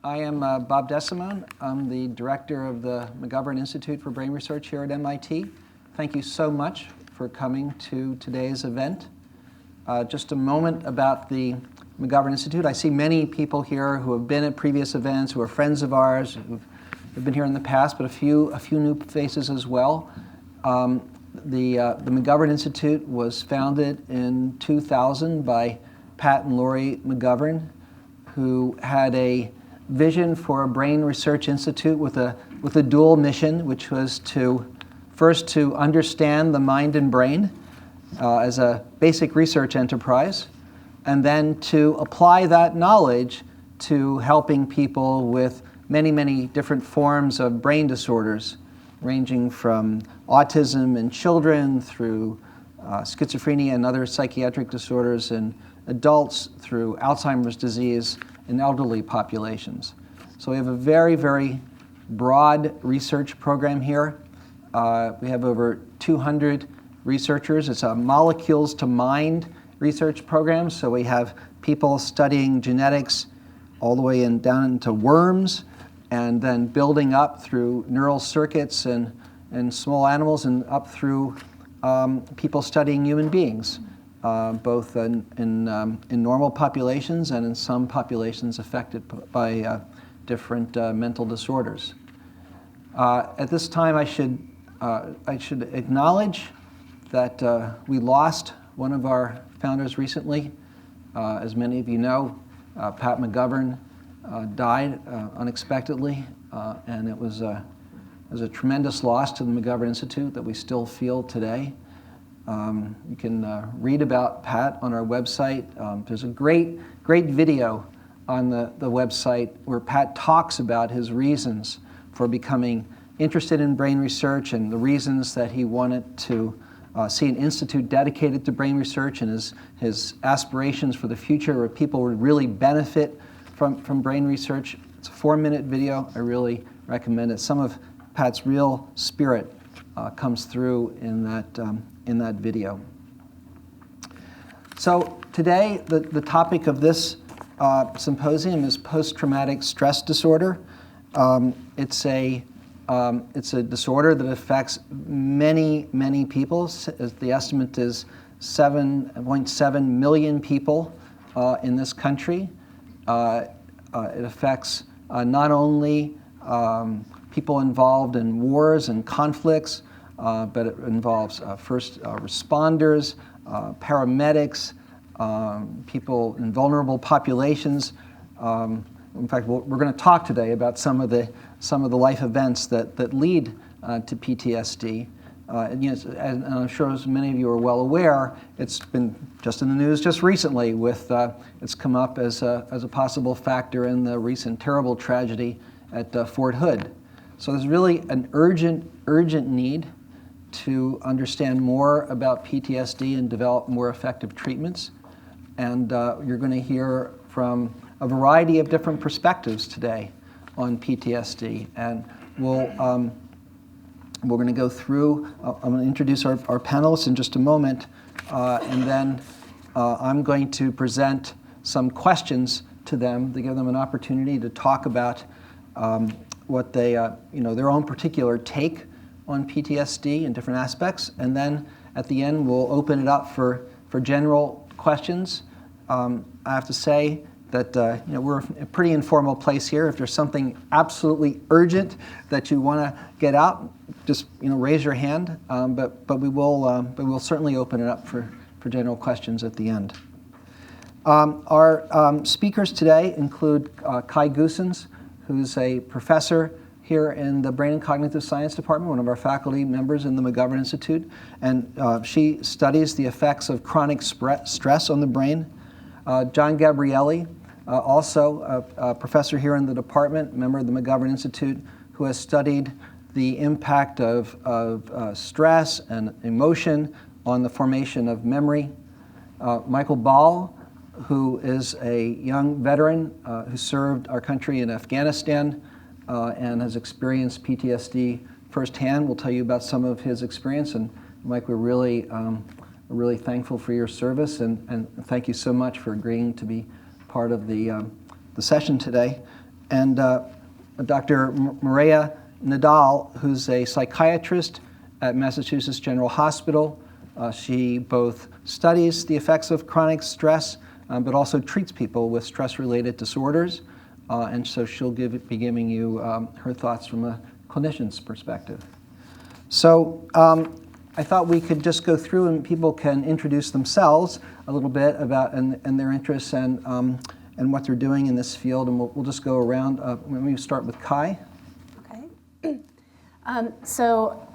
I am Bob Desimone. I'm the director of the McGovern Institute for Brain Research here at MIT. Thank you so much for coming to today's event. Just a moment about the McGovern Institute. I see many people here who have been at previous events, who are friends of ours, who've been here in the past, but a few new faces as well. The McGovern Institute was founded in 2000 by Pat and Lori McGovern, who had a vision for a brain research institute with a dual mission, which was first to understand the mind and brain as a basic research enterprise, and then to apply that knowledge to helping people with many different forms of brain disorders, ranging from autism in children through schizophrenia and other psychiatric disorders in adults, through Alzheimer's disease in elderly populations. So we have a very broad research program here. We have over 200 researchers. It's a molecules to mind research program, so we have people studying genetics all the way down into worms, and then building up through neural circuits and small animals, and up through people studying human beings, both in normal populations and in some populations affected by different mental disorders. At this time, I should acknowledge that we lost one of our founders recently. As many of you know, Pat McGovern died unexpectedly, and it was a tremendous loss to the McGovern Institute that we still feel today. You can read about Pat on our website. There's a great video on the website where Pat talks about his reasons for becoming interested in brain research and the reasons that he wanted to see an institute dedicated to brain research, and his aspirations for the future where people would really benefit from brain research. It's a 4-minute video. I really recommend it. Some of Pat's real spirit comes through in that video. So today, the topic of this symposium is post-traumatic stress disorder. It's a disorder that affects many people. The estimate is 7.7 million people in this country. It affects not only people involved in wars and conflicts, but it involves first responders, paramedics, people in vulnerable populations. In fact, we're going to talk today about some of the life events that lead to PTSD. And I'm sure as many of you are well aware, it's been just in the news just recently with it's come up as a possible factor in the recent terrible tragedy at Fort Hood. So there's really an urgent need to understand more about PTSD and develop more effective treatments. And you're going to hear from a variety of different perspectives today on PTSD. And we're going to go through, I'm going to introduce our panelists in just a moment, and then I'm going to present some questions to them to give them an opportunity to talk about what they, their own particular take on PTSD in different aspects. And then at the end, we'll open it up for general questions. I have to say that we're a pretty informal place here. If there's something absolutely urgent that you want to get out, just raise your hand. But we will certainly open it up for general questions at the end. Our speakers today include Kai Goosens, who's a professor here in the Brain and Cognitive Science Department, one of our faculty members in the McGovern Institute, and she studies the effects of chronic stress on the brain. John Gabrieli, also a professor here in the department, member of the McGovern Institute, who has studied the impact of stress and emotion on the formation of memory. Michael Ball, who is a young veteran who served our country in Afghanistan and has experienced PTSD firsthand, will tell you about some of his experience. And Mike, we're really thankful for your service, and thank you so much for agreeing to be part of the session today. and Dr. Mireya Nadal, who's a psychiatrist at Massachusetts General Hospital. She both studies the effects of chronic stress, but also treats people with stress-related disorders. And so she'll be giving you her thoughts from a clinician's perspective. So I thought we could just go through and people can introduce themselves a little bit about and their interests and what they're doing in this field. And we'll just go around. Maybe start with Kai. Okay. So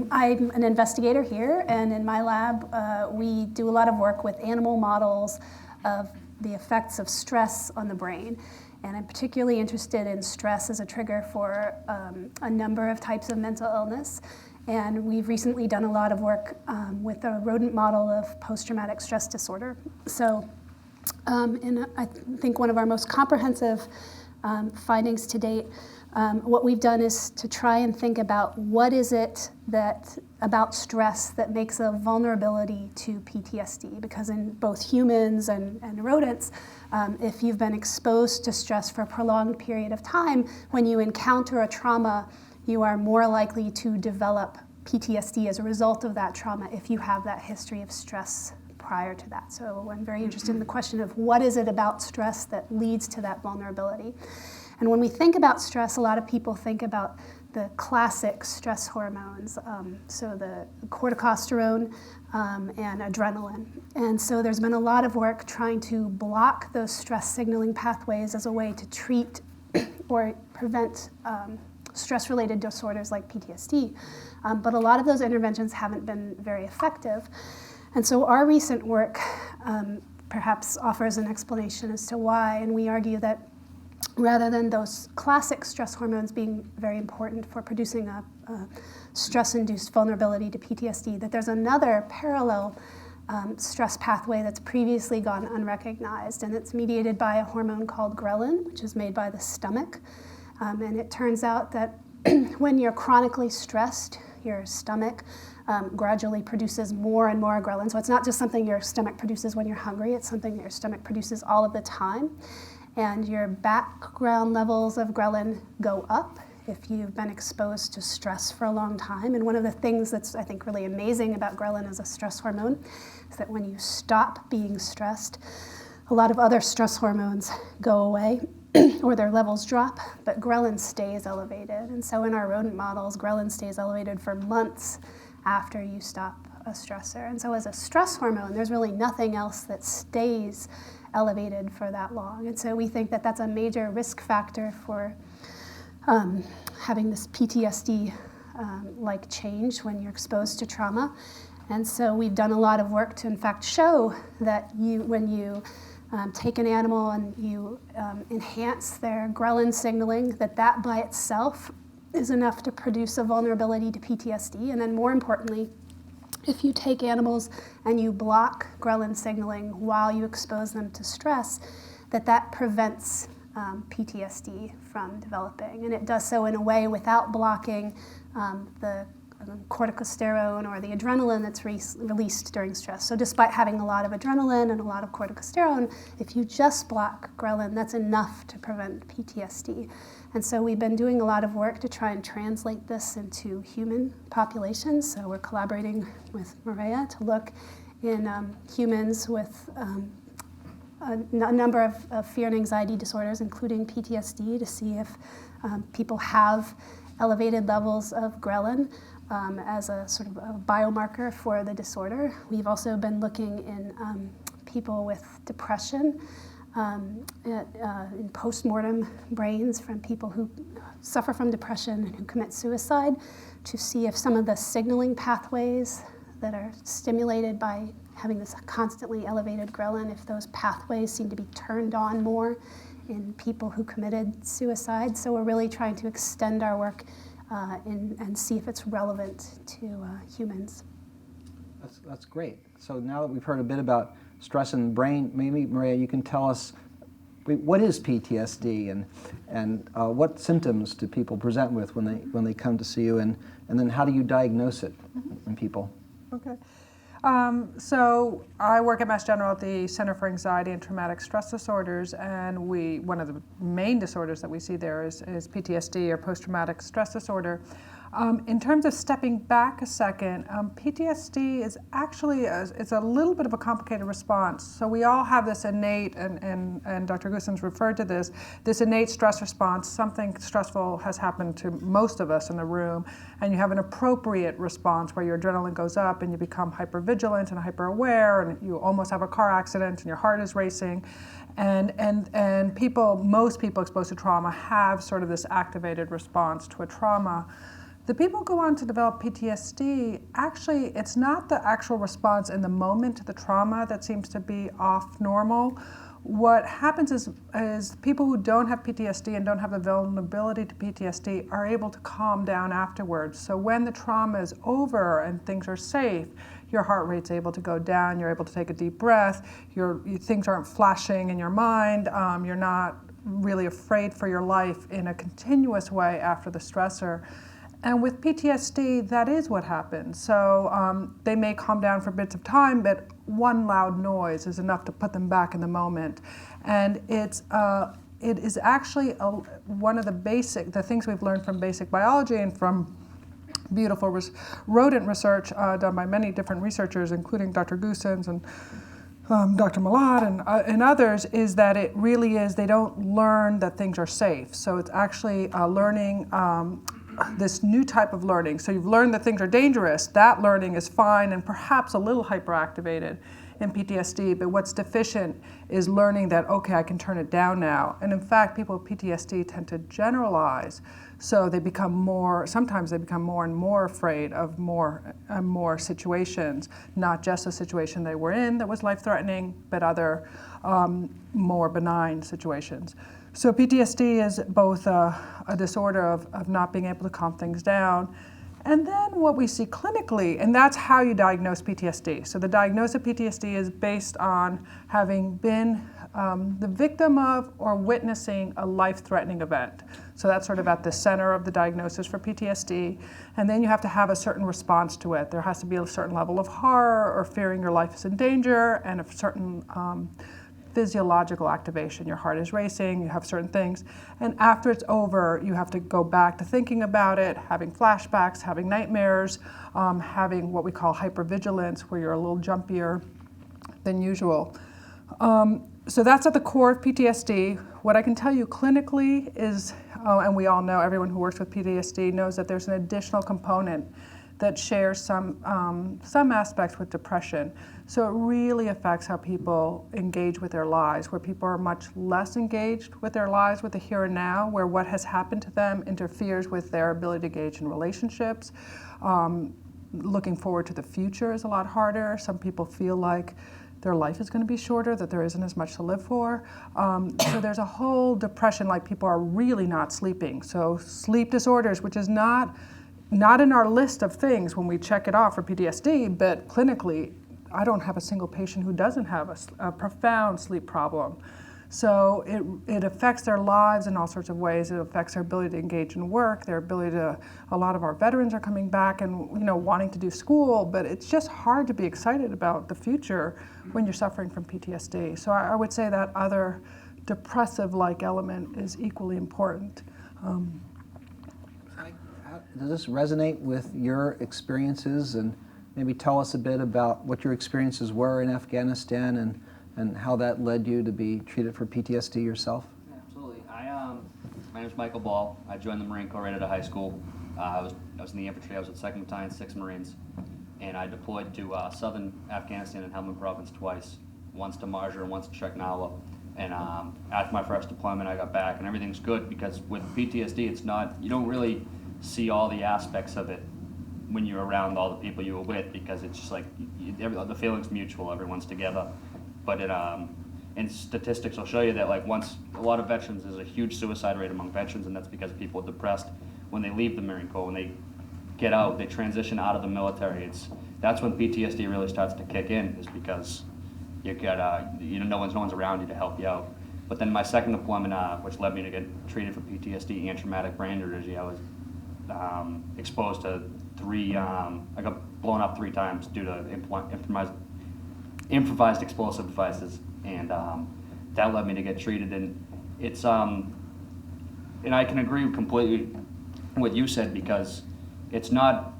I'm an investigator here, and in my lab, we do a lot of work with animal models of the effects of stress on the brain. And I'm particularly interested in stress as a trigger for a number of types of mental illness. And we've recently done a lot of work with a rodent model of post-traumatic stress disorder. So I think one of our most comprehensive findings to date, what we've done is to try and think about what is it about stress that makes a vulnerability to PTSD, because in both humans and rodents, if you've been exposed to stress for a prolonged period of time, when you encounter a trauma, you are more likely to develop PTSD as a result of that trauma if you have that history of stress prior to that. So I'm very interested in the question of what is it about stress that leads to that vulnerability. And when we think about stress, a lot of people think about the classic stress hormones, so the corticosterone and adrenaline. And so there's been a lot of work trying to block those stress signaling pathways as a way to treat or prevent stress-related disorders like PTSD. But a lot of those interventions haven't been very effective. And so our recent work perhaps offers an explanation as to why, and we argue that rather than those classic stress hormones being very important for producing a stress-induced vulnerability to PTSD, that there's another parallel stress pathway that's previously gone unrecognized, and it's mediated by a hormone called ghrelin, which is made by the stomach. And it turns out that when you're chronically stressed, your stomach gradually produces more and more ghrelin. So it's not just something your stomach produces when you're hungry, it's something that your stomach produces all of the time. And your background levels of ghrelin go up if you've been exposed to stress for a long time. And one of the things that's, I think, really amazing about ghrelin as a stress hormone is that when you stop being stressed, a lot of other stress hormones go away or their levels drop, but ghrelin stays elevated. And so in our rodent models, ghrelin stays elevated for months after you stop a stressor. And so as a stress hormone, there's really nothing else that stays elevated for that long. And so we think that that's a major risk factor for having this PTSD-like change when you're exposed to trauma. And so we've done a lot of work to, in fact, show that when you take an animal and you enhance their ghrelin signaling, that by itself is enough to produce a vulnerability to PTSD. And then more importantly, if you take animals and you block ghrelin signaling while you expose them to stress, that prevents PTSD from developing. And it does so in a way without blocking the corticosterone or the adrenaline that's released during stress. So despite having a lot of adrenaline and a lot of corticosterone, if you just block ghrelin, that's enough to prevent PTSD. And so we've been doing a lot of work to try and translate this into human populations. So we're collaborating with Mireya to look in humans with a number of fear and anxiety disorders, including PTSD, to see if people have elevated levels of ghrelin as a sort of a biomarker for the disorder. We've also been looking in people with depression, in post-mortem brains from people who suffer from depression and who commit suicide, to see if some of the signaling pathways that are stimulated by having this constantly elevated ghrelin, if those pathways seem to be turned on more in people who committed suicide. So we're really trying to extend our work and see if it's relevant to humans. That's great. So now that we've heard a bit about stress in the brain, maybe, Mireya, you can tell us what is PTSD and what symptoms do people present with when they come to see you, and then how do you diagnose it in people? Okay. So I work at Mass General at the Center for Anxiety and Traumatic Stress Disorders, and one of the main disorders that we see there is PTSD, or post-traumatic stress disorder. In terms of stepping back a second, PTSD is actually it's a little bit of a complicated response. So we all have this innate, and Dr. Goosens referred to this innate stress response. Something stressful has happened to most of us in the room, and you have an appropriate response where your adrenaline goes up and you become hypervigilant and hyper-aware, and you almost have a car accident and your heart is racing. And most people exposed to trauma have sort of this activated response to a trauma. The people who go on to develop PTSD, actually, it's not the actual response in the moment to the trauma that seems to be off normal. What happens is people who don't have PTSD and don't have the vulnerability to PTSD are able to calm down afterwards. So when the trauma is over and things are safe, your heart rate's able to go down, you're able to take a deep breath, things aren't flashing in your mind, you're not really afraid for your life in a continuous way after the stressor. And with PTSD, that is what happens. So they may calm down for bits of time, but one loud noise is enough to put them back in the moment. And it is actually one of the things we've learned from basic biology and from beautiful rodent research done by many different researchers, including Dr. Goosens and Dr. Malad and others, is that it really is, they don't learn that things are safe. So it's actually learning this new type of learning. So you've learned that things are dangerous. That learning is fine and perhaps a little hyperactivated in PTSD, but what's deficient is learning that, okay, I can turn it down now. And in fact, people with PTSD tend to generalize. So sometimes they become more and more afraid of more and more situations, not just the situation they were in that was life-threatening, but other more benign situations. So PTSD is both a disorder of not being able to calm things down, and then what we see clinically, and that's how you diagnose PTSD. So the diagnosis of PTSD is based on having been the victim of or witnessing a life-threatening event. So that's sort of at the center of the diagnosis for PTSD. And then you have to have a certain response to it. There has to be a certain level of horror or fearing your life is in danger, and a certain physiological activation. Your heart is racing, you have certain things. And after it's over, you have to go back to thinking about it, having flashbacks, having nightmares, having what we call hypervigilance, where you're a little jumpier than usual. So that's at the core of PTSD. What I can tell you clinically is, and we all know, everyone who works with PTSD knows that there's an additional component that shares some aspects with depression. So it really affects how people engage with their lives, where people are much less engaged with their lives, with the here and now, where what has happened to them interferes with their ability to engage in relationships. Looking forward to the future is a lot harder. Some people feel like their life is going to be shorter, that there isn't as much to live for. So there's a whole depression, like people are really not sleeping. So sleep disorders, which is not in our list of things when we check it off for PTSD, but clinically, I don't have a single patient who doesn't have a profound sleep problem. So it affects their lives in all sorts of ways. It affects their ability to engage in work, their ability a lot of our veterans are coming back and wanting to do school, but it's just hard to be excited about the future when you're suffering from PTSD. So I would say that other depressive-like element is equally important. Does this resonate with your experiences, and maybe tell us a bit about what your experiences were in Afghanistan and how that led you to be treated for PTSD yourself? Absolutely. My name is Michael Ball. I joined the Marine Corps right out of high school. I was in the infantry. I was at 2nd Battalion, 6th Marines, and I deployed to southern Afghanistan and Helmand Province twice, once to Marjah and once to Sheknawa. And after my first deployment, I got back, and everything's good, because with PTSD, it's not, you don't really see all the aspects of it when you're around all the people you were with, because it's just like the feeling's mutual, everyone's together. But and statistics will show you that, like, once a lot of veterans, there's a huge suicide rate among veterans, and that's because people are depressed when they leave the Marine Corps. When they get out, they transition out of the military. That's when PTSD really starts to kick in, is because you get no one's around you to help you out. But then my second deployment, which led me to get treated for PTSD and traumatic brain injury, I was exposed to I got blown up 3 times due to improvised explosive devices, and that led me to get treated. And it's and I can agree completely with what you said, because it's not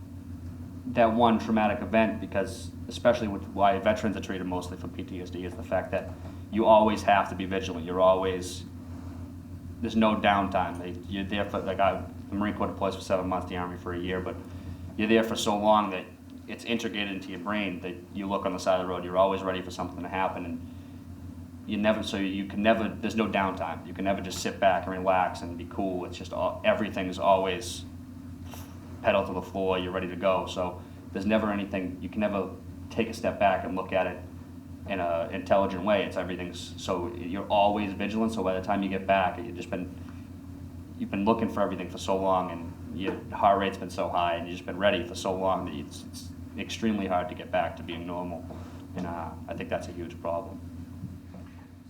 that one traumatic event, because especially with why veterans are treated mostly for PTSD is the fact that you always have to be vigilant. There's no downtime. You're there for, the Marine Corps deploys for 7 months, the Army for a year, but you're there for so long that it's integrated into your brain that you look on the side of the road, you're always ready for something to happen, and there's no downtime. You can never just sit back and relax and be cool. It's just everything is always pedal to the floor, you're ready to go. So there's never anything, you can never take a step back and look at it in an intelligent way. So you're always vigilant, so by the time you get back, you've been looking for everything for so long, and your heart rate's been so high, and you've just been ready for so long that it's extremely hard to get back to being normal. And I think that's a huge problem.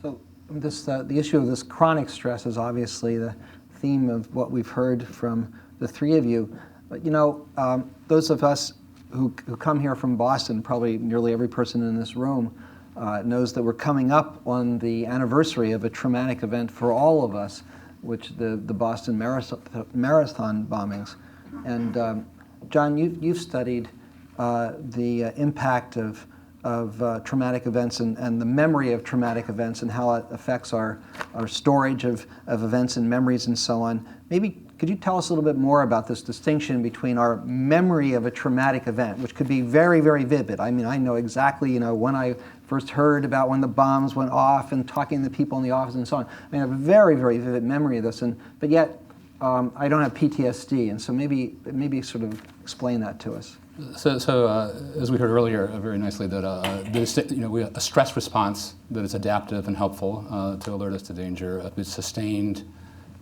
So the issue of this chronic stress is obviously the theme of what we've heard from the 3 of you. But those of us who come here from Boston, probably nearly every person in this room, knows that we're coming up on the anniversary of a traumatic event for all of us, which the Boston Marathon bombings. And John, you've studied the impact of traumatic events and the memory of traumatic events and how it affects our storage of events and memories and so on. Maybe could you tell us a little bit more about this distinction between our memory of a traumatic event, which could be very, very vivid. I mean, I know exactly, when I first heard about when the bombs went off and talking to people in the office and so on. I mean, I have a very, very vivid memory of this, but yet I don't have PTSD, and so maybe sort of explain that to us. So as we heard earlier, very nicely, that a stress response that is adaptive and helpful to alert us to danger is sustained,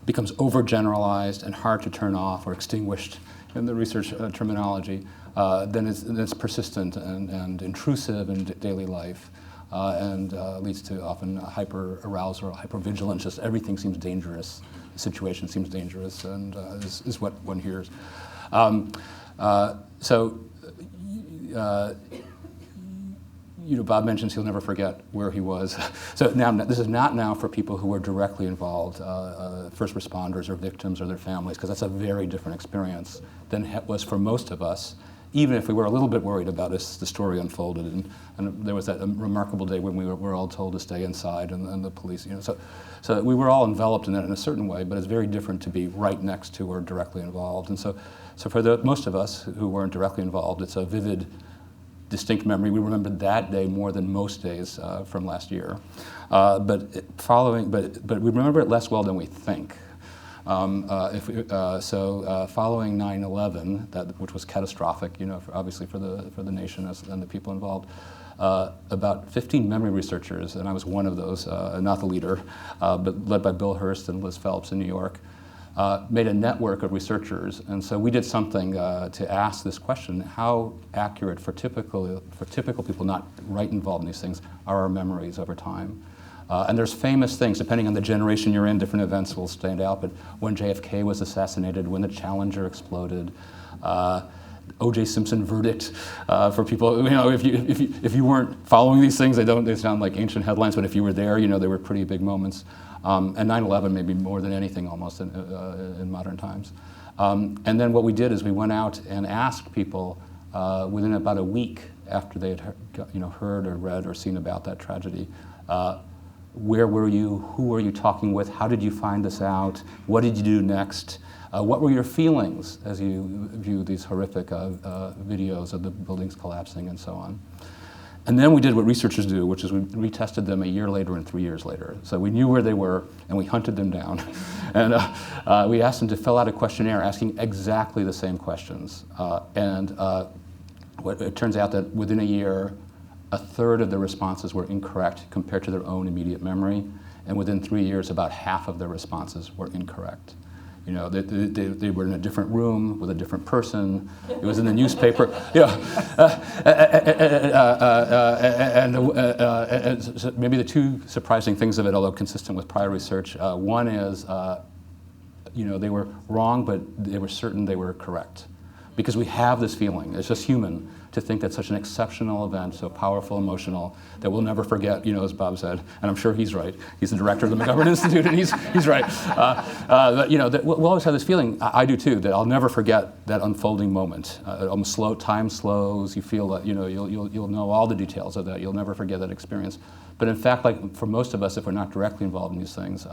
becomes overgeneralized and hard to turn off or extinguished in the research terminology, then it's persistent and intrusive in daily life, and leads to often hyper-arousal or hyper-vigilance. Just everything seems dangerous. The situation seems dangerous, and is what one hears. Bob mentions he'll never forget where he was. So now, this is not now for people who are directly involved, first responders or victims or their families, because that's a very different experience than it was for most of us, even if we were a little bit worried about as the story unfolded. And there was that remarkable day when we were all told to stay inside, and the police, so we were all enveloped in that in a certain way, but it's very different to be right next to or directly involved. And so for most of us who weren't directly involved, it's a vivid, distinct memory. We remember that day more than most days from last year. But we remember it less well than we think. Following 9/11, which was catastrophic, obviously for the nation and the people involved, about 15 memory researchers, and I was one of those, not the leader, but led by Bill Hurst and Liz Phelps in New York, made a network of researchers. And so we did something to ask this question: how accurate for typical people not right involved in these things are our memories over time? And there's famous things, depending on the generation you're in, different events will stand out, but when JFK was assassinated, when the Challenger exploded, O.J. Simpson verdict, for people, if you weren't following these things, they sound like ancient headlines, but if you were there, they were pretty big moments. And 9/11 maybe more than anything almost in modern times. And then what we did is we went out and asked people within about a week after they had heard or read or seen about that tragedy, where were you? Who were you talking with? How did you find this out? What did you do next? What were your feelings as you viewed these horrific videos of the buildings collapsing and so on? And then we did what researchers do, which is we retested them a year later and 3 years later. So we knew where they were, and we hunted them down. And we asked them to fill out a questionnaire asking exactly the same questions. It turns out that within a year, a third of the responses were incorrect compared to their own immediate memory. And within 3 years, about half of their responses were incorrect. They were in a different room with a different person. It was in the newspaper. And so maybe the two surprising things of it, although consistent with prior research, one is, they were wrong, but they were certain they were correct. Because we have this feeling, it's just human, to think that such an exceptional event, so powerful, emotional, that we'll never forget, as Bob said, and I'm sure he's right. He's the director of the McGovern Institute, and he's right. That we'll always have this feeling, I do too, that I'll never forget that unfolding moment. Time slows, you feel that, you'll know all the details of that, you'll never forget that experience. But in fact, like for most of us, if we're not directly involved in these things,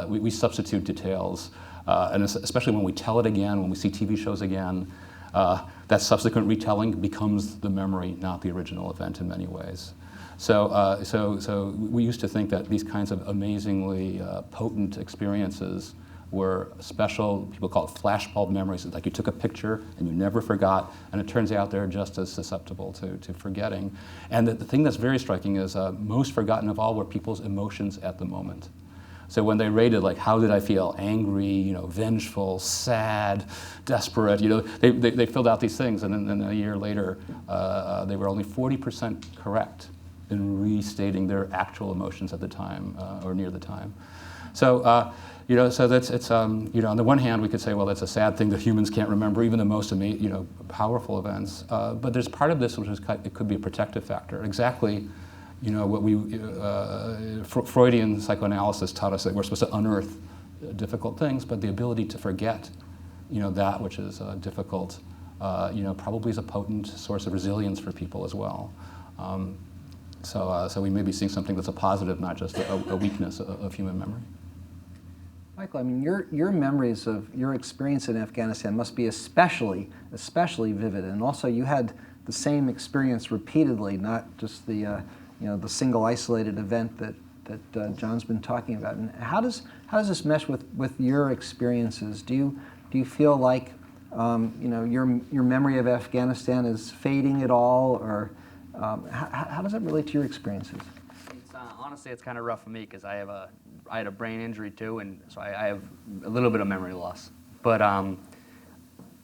we substitute details, and especially when we tell it again, when we see TV shows again, that subsequent retelling becomes the memory, not the original event in many ways. So we used to think that these kinds of amazingly potent experiences were special, people call it flashbulb memories, like you took a picture and you never forgot, and it turns out they're just as susceptible to forgetting. And the thing that's very striking is most forgotten of all were people's emotions at the moment. So when they rated, like, how did I feel? Angry, vengeful, sad, desperate, they filled out these things, and then a year later, they were only 40% correct in restating their actual emotions at the time or near the time. So, so it's on the one hand, we could say, well, that's a sad thing that humans can't remember even the most, powerful events. But there's part of this which is it could be a protective factor. Exactly, what Freudian psychoanalysis taught us, that we're supposed to unearth difficult things, but the ability to forget, that which is difficult, probably is a potent source of resilience for people as well. So we may be seeing something that's a positive, not just a weakness of human memory. Michael, I mean, your memories of your experience in Afghanistan must be especially vivid, and also you had the same experience repeatedly, not just the the single isolated event that John's been talking about. And how does this mesh with your experiences? Do you feel like your memory of Afghanistan is fading at all, or how does that relate to your experiences? Honestly, it's kind of rough for me because I had a brain injury too, and so I have a little bit of memory loss. But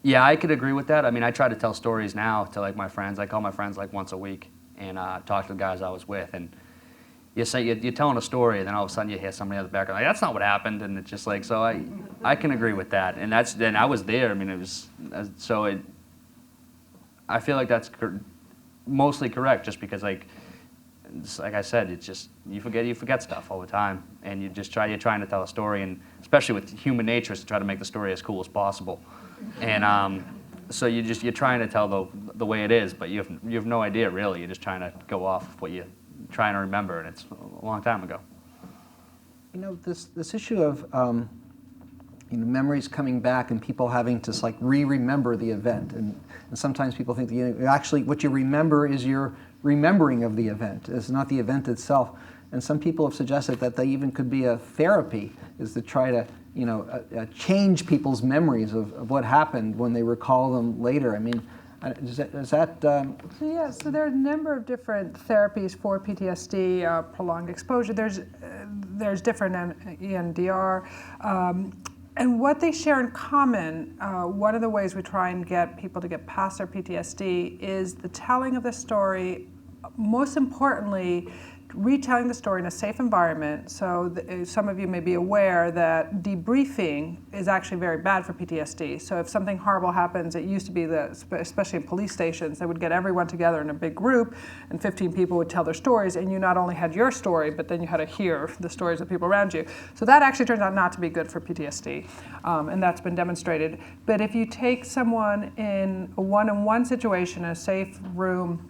yeah, I could agree with that. I mean, I try to tell stories now to my friends. I call my friends once a week and talk to the guys I was with. And you're telling a story, and then all of a sudden you hear somebody in the background like, "That's not what happened," and it's just so I can agree with that. And then I was there. I mean, it was I feel like that's mostly correct, just because like I said, it's just you forget stuff all the time, and you're trying to tell a story, and especially with human nature, is to try to make the story as cool as possible. And so you're trying to tell the way it is, but you have no idea really. You're just trying to go off what you're trying to remember, and it's a long time ago. This issue of memories coming back and people having to re-remember the event, and sometimes people think that actually what you remember is your remembering of the event, it's not the event itself. And some people have suggested that they even could be a therapy, is to try to change people's memories of what happened when they recall them later. I mean, is that Yeah, so there are a number of different therapies for PTSD, prolonged exposure. There's different EMDR. And what they share in common, one of the ways we try and get people to get past their PTSD is the telling of the story, most importantly, retelling the story in a safe environment. So some of you may be aware that debriefing is actually very bad for PTSD. So if something horrible happens, it used to be that, especially in police stations, they would get everyone together in a big group, and 15 people would tell their stories, and you not only had your story, but then you had to hear the stories of people around you. So that actually turns out not to be good for PTSD, and that's been demonstrated. But if you take someone in a one-on-one situation, a safe room,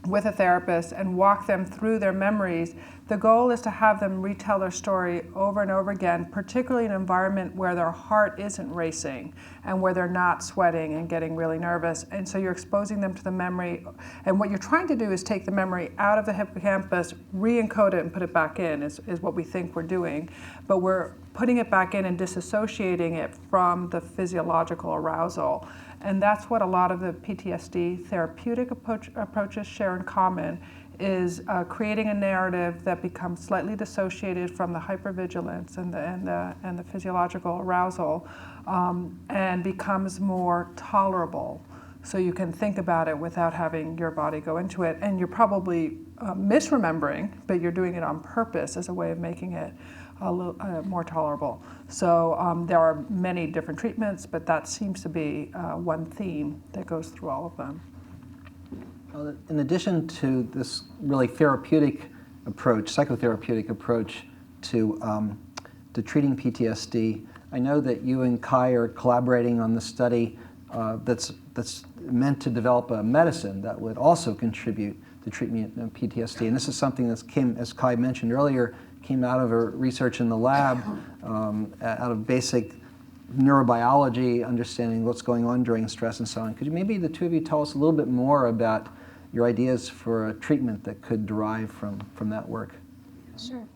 with a therapist, and walk them through their memories, the goal is to have them retell their story over and over again, particularly in an environment where their heart isn't racing and where they're not sweating and getting really nervous. And so you're exposing them to the memory. And what you're trying to do is take the memory out of the hippocampus, re-encode it, and put it back in, is what we think we're doing. But we're putting it back in and disassociating it from the physiological arousal. And that's what a lot of the PTSD therapeutic approaches share in common, is creating a narrative that becomes slightly dissociated from the hypervigilance and the physiological arousal, and becomes more tolerable. So you can think about it without having your body go into it. And you're probably misremembering, but you're doing it on purpose as a way of making it a little more tolerable. So there are many different treatments, but that seems to be one theme that goes through all of them. In addition to this really therapeutic approach, psychotherapeutic approach to treating PTSD, I know that you and Kai are collaborating on the study that's meant to develop a medicine that would also contribute to treatment of PTSD. And this is something that came, as Kai mentioned earlier, came out of her research in the lab, out of basic neurobiology, understanding what's going on during stress and so on. Could you maybe the two of you tell us a little bit more about your ideas for a treatment that could derive from that work? Sure.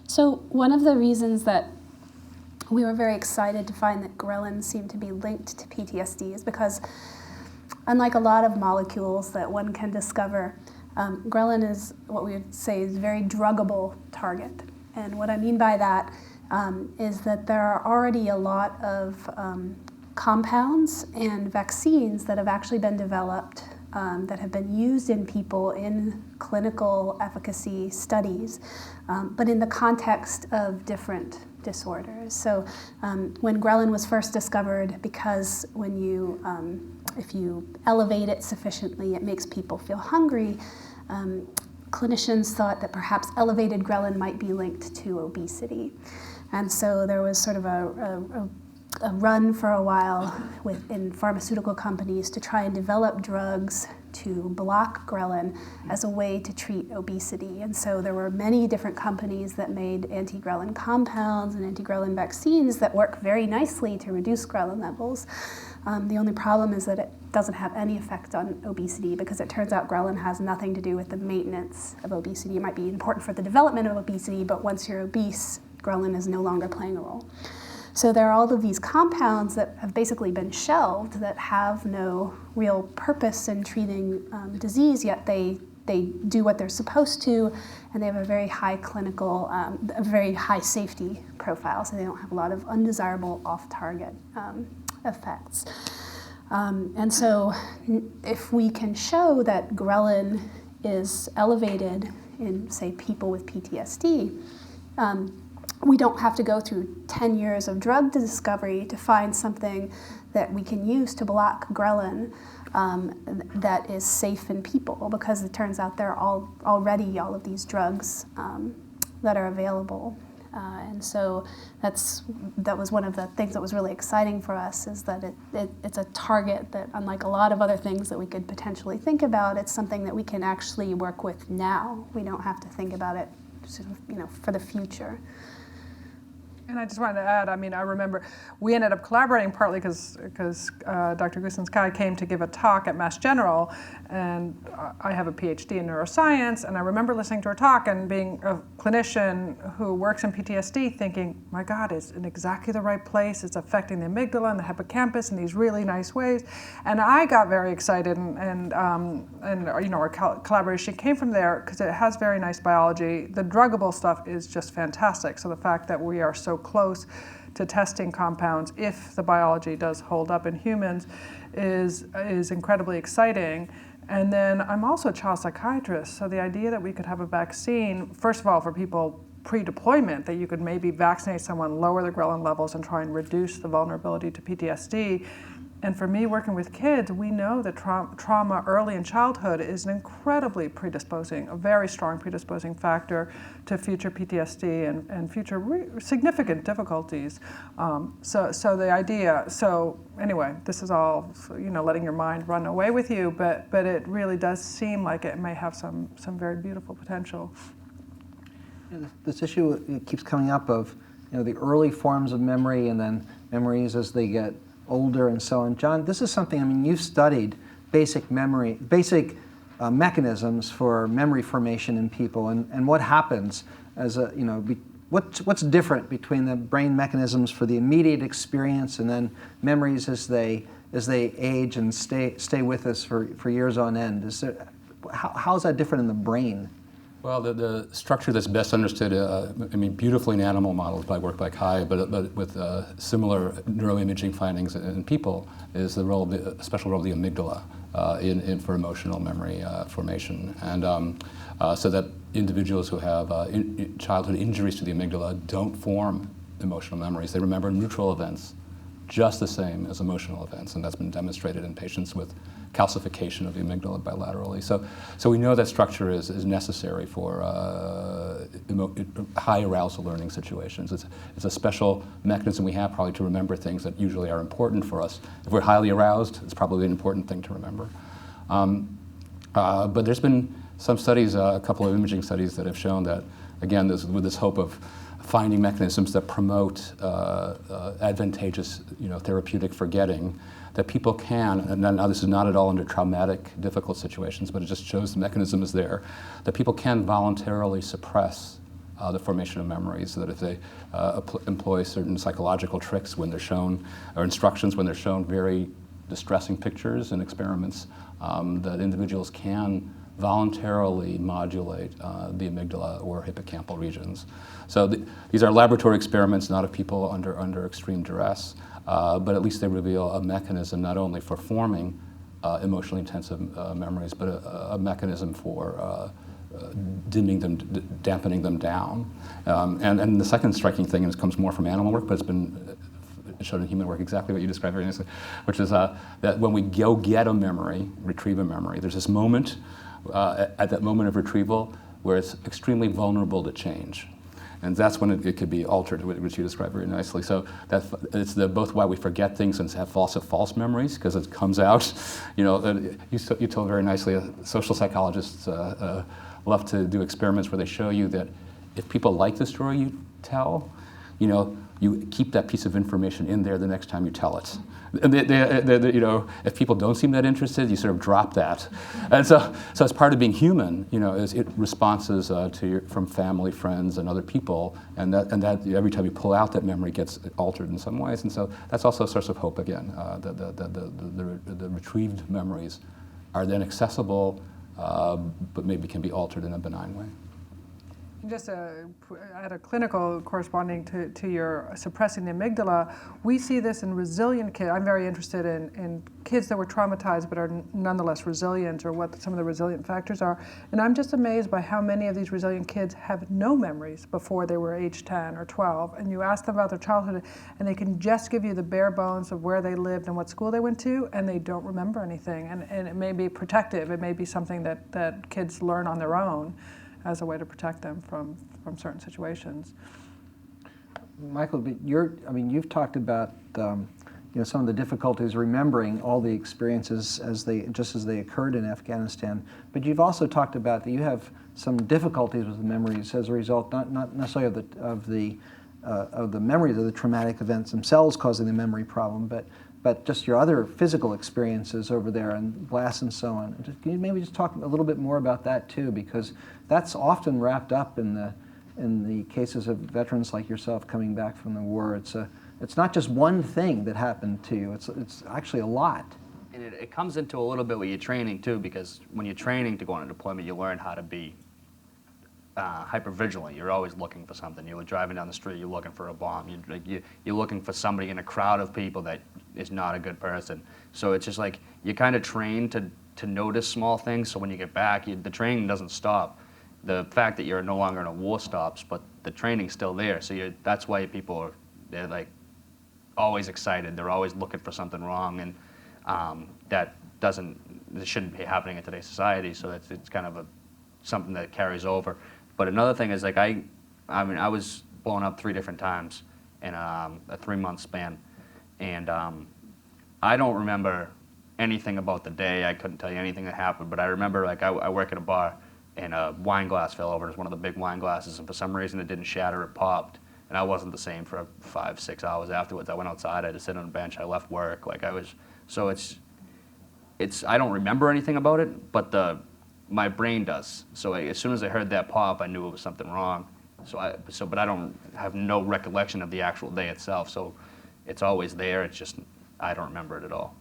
So one of the reasons that we were very excited to find that ghrelin seemed to be linked to PTSD is because, unlike a lot of molecules that one can discover, ghrelin is what we would say is a very druggable target. And what I mean by that is that there are already a lot of compounds and vaccines that have actually been developed that have been used in people in clinical efficacy studies, but in the context of different disorders. So when ghrelin was first discovered, because when you, if you elevate it sufficiently, it makes people feel hungry, clinicians thought that perhaps elevated ghrelin might be linked to obesity. And so there was sort of a run for a while in pharmaceutical companies to try and develop drugs to block ghrelin as a way to treat obesity. And so there were many different companies that made anti-ghrelin compounds and anti-ghrelin vaccines that work very nicely to reduce ghrelin levels. The only problem is that it doesn't have any effect on obesity, because it turns out ghrelin has nothing to do with the maintenance of obesity. It might be important for the development of obesity, but once you're obese, ghrelin is no longer playing a role. So there are all of these compounds that have basically been shelved that have no real purpose in treating disease, yet they do what they're supposed to, and they have a very high clinical, a very high safety profile, so they don't have a lot of undesirable off-target effects. And so if we can show that ghrelin is elevated in, say, people with PTSD, we don't have to go through 10 years of drug discovery to find something that we can use to block ghrelin that is safe in people, because it turns out there are already all of these drugs that are available. And so that was one of the things that was really exciting for us, is that it's a target that, unlike a lot of other things that we could potentially think about, it's something that we can actually work with now. We don't have to think about it sort of, for the future. And I just wanted to add, I mean, I remember we ended up collaborating partly because Dr. Goosens Kai came to give a talk at Mass General, and I have a PhD in neuroscience, and I remember listening to her talk and being a clinician who works in PTSD thinking, my God, it's in exactly the right place. It's affecting the amygdala and the hippocampus in these really nice ways. And I got very excited, and our collaboration came from there because it has very nice biology. The druggable stuff is just fantastic. So the fact that we are so close to testing compounds, if the biology does hold up in humans, is incredibly exciting. And then I'm also a child psychiatrist, so the idea that we could have a vaccine, first of all, for people pre-deployment, that you could maybe vaccinate someone, lower their ghrelin levels, and try and reduce the vulnerability to PTSD. And for me, working with kids, we know that trauma early in childhood is an incredibly predisposing, a very strong predisposing factor to future PTSD and future significant difficulties. So the idea, anyway, this is all, letting your mind run away with you, but it really does seem like it may have some very beautiful potential. This issue keeps coming up of, the early forms of memory and then memories as they get older and so on. John, this is something, you've studied basic mechanisms for memory formation in people, and what happens as what's different between the brain mechanisms for the immediate experience and then memories as they age and stay with us for years on end. How is that different in the brain? Well, the structure that's best understood, beautifully in animal models by work by Kai, but with similar neuroimaging findings in people, is the special role of the amygdala for emotional memory formation. And so that individuals who have childhood injuries to the amygdala don't form emotional memories. They remember neutral events just the same as emotional events, and that's been demonstrated in patients with calcification of the amygdala bilaterally. So we know that structure is necessary for high arousal learning situations. It's a special mechanism we have probably to remember things that usually are important for us. If we're highly aroused, it's probably an important thing to remember. But there's been some studies, a couple of imaging studies that have shown that, again, with this hope of finding mechanisms that promote advantageous, therapeutic forgetting, that people can, and now this is not at all under traumatic, difficult situations, but it just shows the mechanism is there, that people can voluntarily suppress the formation of memories, so that if they employ certain psychological tricks when they're shown, or instructions when they're shown very distressing pictures and experiments, that individuals can voluntarily modulate the amygdala or hippocampal regions. So these are laboratory experiments, not of people under extreme duress, but at least they reveal a mechanism not only for forming emotionally intensive memories, but a mechanism for dampening them down. And the second striking thing, and it comes more from animal work, but it's been shown in human work exactly what you described very nicely, which is that when we go get a memory, retrieve a memory, there's this moment, at that moment of retrieval, where it's extremely vulnerable to change. And that's when it could be altered, which you described very nicely. So it's both why we forget things and have false memories, because it comes out. You told very nicely, social psychologists love to do experiments where they show you that if people like the story you tell, you keep that piece of information in there the next time you tell it. And if people don't seem that interested, you sort of drop that. And so as part of being human, is it responses from family, friends, and other people, and that every time you pull out that memory gets altered in some ways. And so that's also a source of hope again. The retrieved memories are then accessible, but maybe can be altered in a benign way. Just at a clinical corresponding to your suppressing the amygdala, we see this in resilient kids. I'm very interested in kids that were traumatized but are nonetheless resilient, or what some of the resilient factors are. And I'm just amazed by how many of these resilient kids have no memories before they were age 10 or 12. And you ask them about their childhood, and they can just give you the bare bones of where they lived and what school they went to, and they don't remember anything. And it may be protective. It may be something that kids learn on their own as a way to protect them from certain situations. Michael, you've talked about some of the difficulties remembering all the experiences as they occurred in Afghanistan, but you've also talked about that you have some difficulties with the memories as a result, not necessarily of the memories of the traumatic events themselves causing the memory problem, but just your other physical experiences over there and blasts and so on. Can you maybe just talk a little bit more about that too, because that's often wrapped up in the cases of veterans like yourself coming back from the war. It's not just one thing that happened to you. It's actually a lot. And it comes into a little bit with your training too, because when you're training to go on a deployment, you learn how to be hyper-vigilant. You're always looking for something. You're driving down the street, you're looking for a bomb. You're looking for somebody in a crowd of people that is not a good person. So it's just like you're kind of trained to notice small things, so when you get back, the training doesn't stop. The fact that you're no longer in a war stops, but the training's still there. So that's why they're like always excited. They're always looking for something wrong, and that shouldn't be happening in today's society. So it's kind of something that carries over. But another thing is, like, I was blown up 3 different times in a 3-month span, and I don't remember anything about the day. I couldn't tell you anything that happened, but I remember, like, I work at a bar, and a wine glass fell over. It was one of the big wine glasses, and for some reason it didn't shatter, it popped, and I wasn't the same for 5-6 hours afterwards. I went outside, I had to sit on a bench, I left work, so I don't remember anything about it, but my brain does. So as soon as I heard that pop, I knew it was something wrong. But I don't have no recollection of the actual day itself. So it's always there. It's just I don't remember it at all.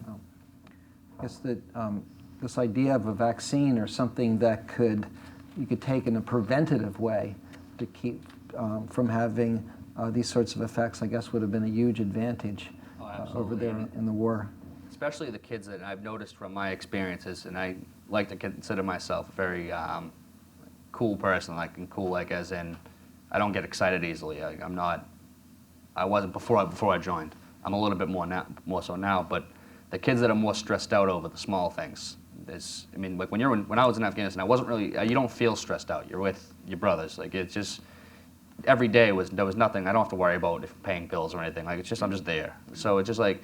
I guess that this idea of a vaccine or something that you could take in a preventative way to keep from having these sorts of effects, I guess would have been a huge advantage over there in the war. Especially the kids that I've noticed from my experiences, and I like to consider myself a very cool person, like as in I don't get excited easily. I wasn't before I joined. I'm a little bit more so now, but the kids that are more stressed out over the small things. I mean, like when I was in Afghanistan, I wasn't really, you don't feel stressed out. You're with your brothers. Like it's just, every day there was nothing, I don't have to worry about paying bills or anything. Like it's just, I'm just there. So it's just like,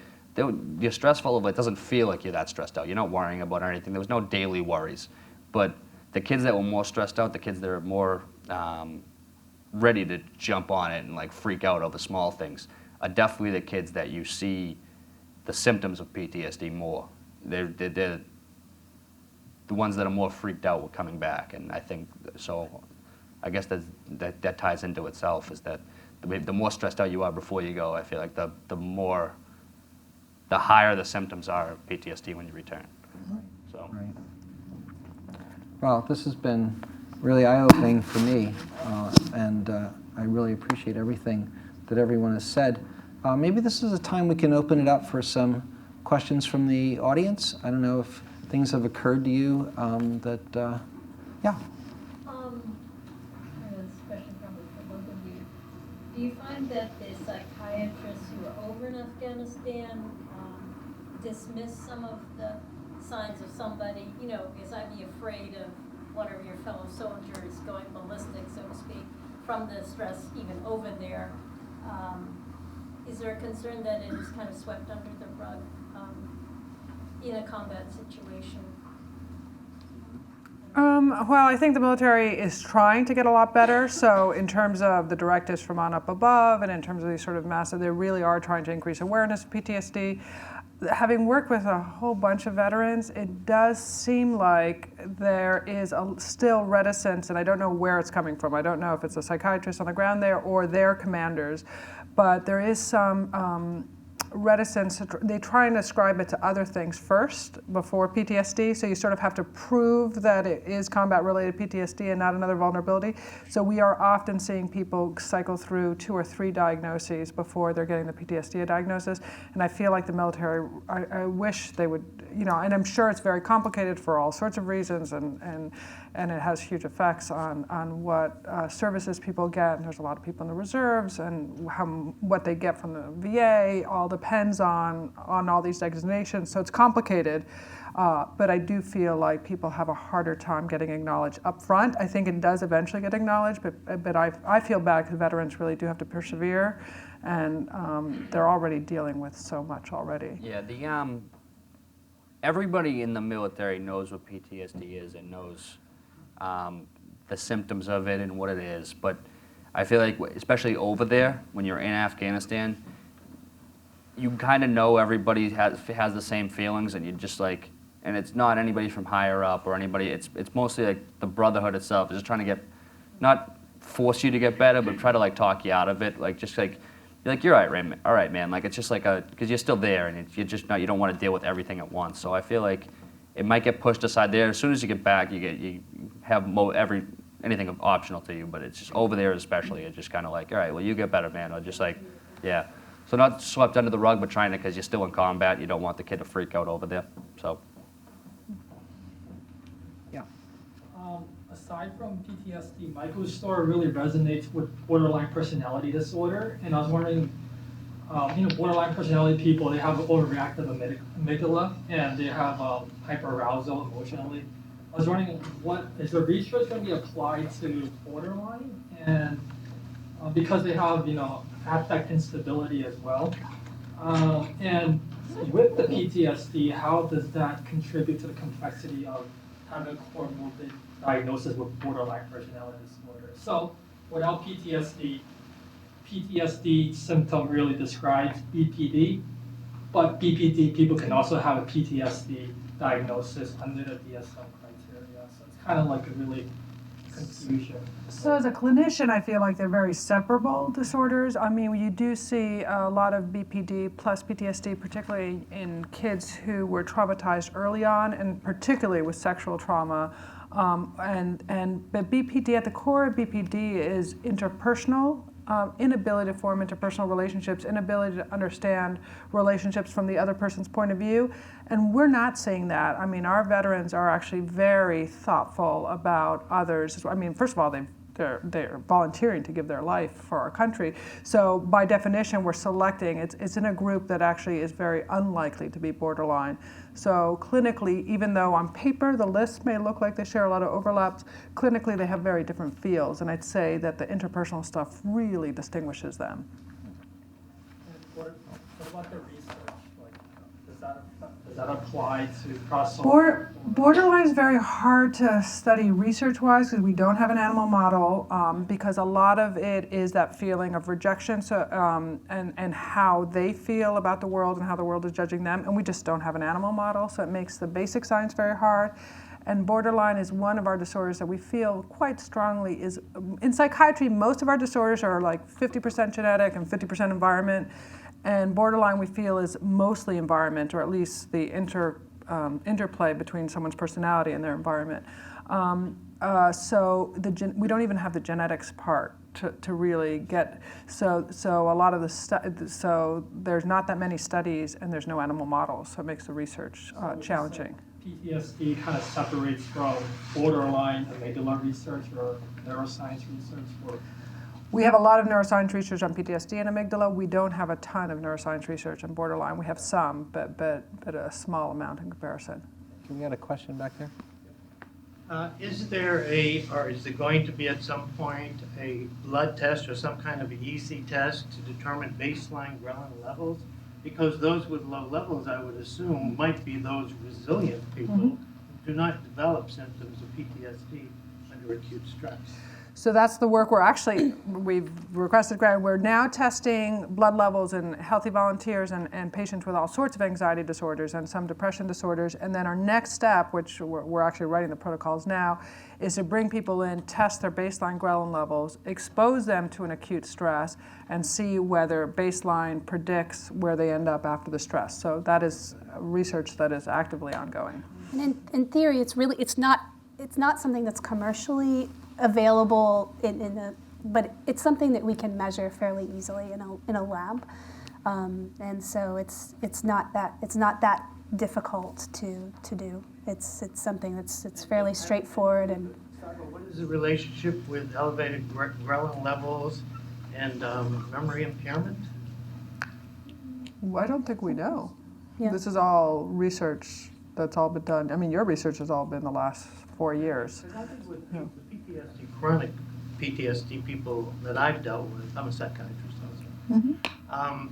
you're stressful, but it doesn't feel like you're that stressed out. You're not worrying about anything. There was no daily worries. But the kids that were more stressed out, the kids that are more ready to jump on it and like freak out over small things, are definitely the kids that you see the symptoms of PTSD more. They're the ones that are more freaked out were coming back, and I think so. I guess that ties into itself, is that the more stressed out you are before you go, I feel like the higher the symptoms are of PTSD when you return. So. Right. Well, this has been really eye-opening for me, and I really appreciate everything that everyone has said. Maybe this is a time we can open it up for some questions from the audience. I don't know if things have occurred to you yeah. This question probably for both of you. Do you find that the psychiatrists who are over in Afghanistan dismiss some of the signs of somebody, because I'd be afraid of one of your fellow soldiers going ballistic, so to speak, from the stress even over there? Is there a concern that it is kind of swept under the rug in a combat situation? Well, I think the military is trying to get a lot better. So in terms of the directives from on up above, and in terms of these sort of massive, they really are trying to increase awareness of PTSD. Having worked with a whole bunch of veterans, it does seem like there is still reticence, and I don't know where it's coming from. I don't know if it's a psychiatrist on the ground there or their commanders, but there is some reticence. They try and ascribe it to other things first before PTSD, so you sort of have to prove that it is combat-related PTSD and not another vulnerability. So we are often seeing people cycle through 2 or 3 diagnoses before they're getting the PTSD diagnosis, and I feel like the military, I wish they would, and I'm sure it's very complicated for all sorts of reasons, and it has huge effects on what services people get, and there's a lot of people in the reserves, and what they get from the VA all depends on all these designations, so it's complicated, but I do feel like people have a harder time getting acknowledged up front. I think it does eventually get acknowledged, but I feel bad because veterans really do have to persevere, and they're already dealing with so much already. Yeah, everybody in the military knows what PTSD is and knows the symptoms of it and what it is, but I feel like, especially over there, when you're in Afghanistan, you kind of know everybody has the same feelings, and you just like, and it's not anybody from higher up or anybody, it's mostly like the brotherhood itself is just trying to not force you to get better, but try to like talk you out of it, like just like, you're like, you're all right, man, like it's just like because you're still there, and you're just not, you don't want to deal with everything at once, so I feel like it might get pushed aside there. As soon as you get back, you have anything optional to you, but it's just over there especially, it's just kind of like, all right, well, you get better, man, or just like, yeah. So not swept under the rug, but trying to, because you're still in combat, you don't want the kid to freak out over there, so. Yeah. Aside from PTSD, Michael's story really resonates with borderline personality disorder, and I was wondering, borderline personality people, they have overreactive amygdala, and they have hyperarousal emotionally. I was wondering, is the research going to be applied to borderline? And because they have, affect instability as well. And with the PTSD, how does that contribute to the complexity of having a comorbid diagnosis with borderline personality disorder? So without PTSD symptom really describes BPD, but BPD people can also have a PTSD diagnosis under the DSM criteria. So it's kind of like a really confusion. So as a clinician, I feel like they're very separable disorders. I mean, you do see a lot of BPD plus PTSD, particularly in kids who were traumatized early on, and particularly with sexual trauma. But BPD, at the core of BPD is interpersonal, inability to form interpersonal relationships, inability to understand relationships from the other person's point of view. And we're not seeing that. I mean, our veterans are actually very thoughtful about others. I mean, first of all, they've they're volunteering to give their life for our country. So by definition, we're selecting, it's in a group that actually is very unlikely to be borderline. So clinically, even though on paper the lists may look like they share a lot of overlaps, clinically they have very different feels, and I'd say that the interpersonal stuff really distinguishes them. What about the research? Like, does that apply to crossover? Borderline is very hard to study research-wise because we don't have an animal model, because a lot of it is that feeling of rejection, and how they feel about the world and how the world is judging them, and we just don't have an animal model, so it makes the basic science very hard. And borderline is one of our disorders that we feel quite strongly is, in psychiatry, most of our disorders are like 50% genetic and 50% environment. And borderline, we feel, is mostly environment, or at least the interplay between someone's personality and their environment. So we don't even have the genetics part to really get. So a lot of so there's not that many studies, and there's no animal models, so it makes the research challenging. PTSD kind of separates from borderline amygdala research or neuroscience research, or We have a lot of neuroscience research on PTSD and amygdala. We don't have a ton of neuroscience research on borderline. We have some, but a small amount in comparison. Can we get a question back there? Is there or is there going to be at some point a blood test or some kind of easy test to determine baseline ghrelin levels? Because those with low levels, I would assume, might be those resilient people who do not develop symptoms of PTSD under acute stress. So that's the work we've requested grant. We're now testing blood levels in healthy volunteers and patients with all sorts of anxiety disorders and some depression disorders. And then our next step, which we're actually writing the protocols now, is to bring people in, test their baseline ghrelin levels, expose them to an acute stress, and see whether baseline predicts where they end up after the stress. So that is research that is actively ongoing. And in theory, it's not something that's commercially available but it's something that we can measure fairly easily in a lab, and so it's not that difficult to do. It's something that's fairly straightforward. And What is the relationship with elevated ghrelin levels and memory impairment? I don't think we know. Yeah. This is all research that's all been done. I mean, your research has all been the last 4 years. I think with the PTSD, chronic PTSD people that I've dealt with, I'm a psychiatrist also,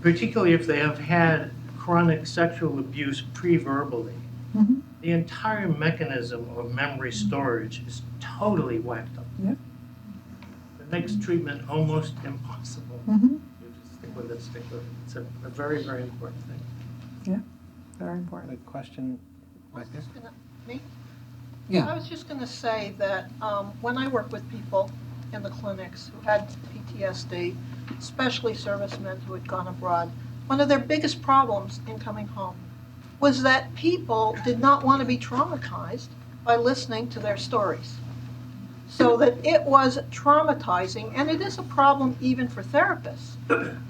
particularly if they have had chronic sexual abuse pre-verbally, the entire mechanism of memory storage is totally whacked up. Yeah. It makes treatment almost impossible. You just stick with it. It's a very, very important thing. Yeah, very important. A question back there? Me? Yeah. I was just going to say that when I work with people in the clinics who had PTSD, especially servicemen who had gone abroad, one of their biggest problems in coming home was that people did not want to be traumatized by listening to their stories. So that it was traumatizing, and it is a problem even for therapists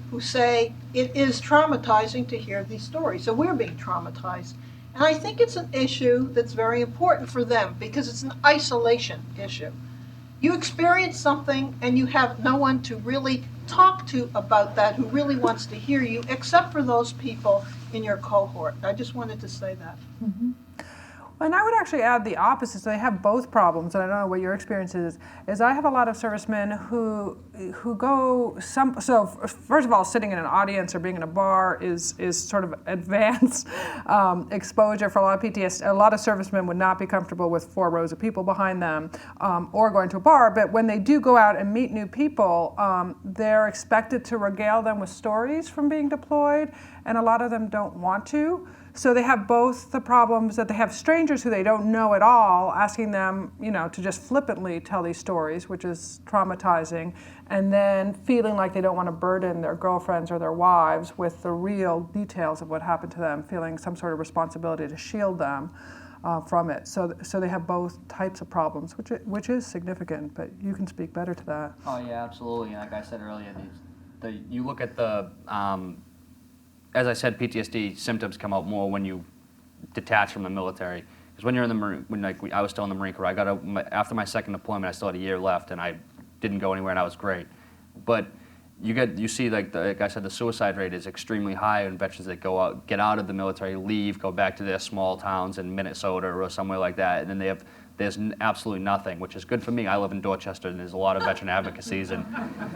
who say it is traumatizing to hear these stories. So we're being traumatized. And I think it's an issue that's very important for them because it's an isolation issue. You experience something and you have no one to really talk to about that who really wants to hear you, except for those people in your cohort. I just wanted to say that. And I would actually add the opposite. So they have both problems, and I don't know what your experience is I have a lot of servicemen who go so first of all, sitting in an audience or being in a bar is sort of advanced exposure for a lot of PTSD. A lot of servicemen would not be comfortable with 4 rows of people behind them or going to a bar, but when they do go out and meet new people, they're expected to regale them with stories from being deployed, and a lot of them don't want to. So they have both the problems that they have strangers who they don't know at all asking them, to just flippantly tell these stories, which is traumatizing, and then feeling like they don't want to burden their girlfriends or their wives with the real details of what happened to them, feeling some sort of responsibility to shield them from it. So they have both types of problems, which is significant, but you can speak better to that. Oh yeah, absolutely. Like I said earlier, you look at the, as I said, PTSD symptoms come out more when you detach from the military. Because when you're in the Marine, I was still in the Marine Corps, after my second deployment, I still had a year left, and I didn't go anywhere, and I was great. But you see, like I said, the suicide rate is extremely high in veterans that get out of the military, leave, go back to their small towns in Minnesota or somewhere like that, and then there's absolutely nothing, which is good for me. I live in Dorchester, and there's a lot of veteran advocacies, and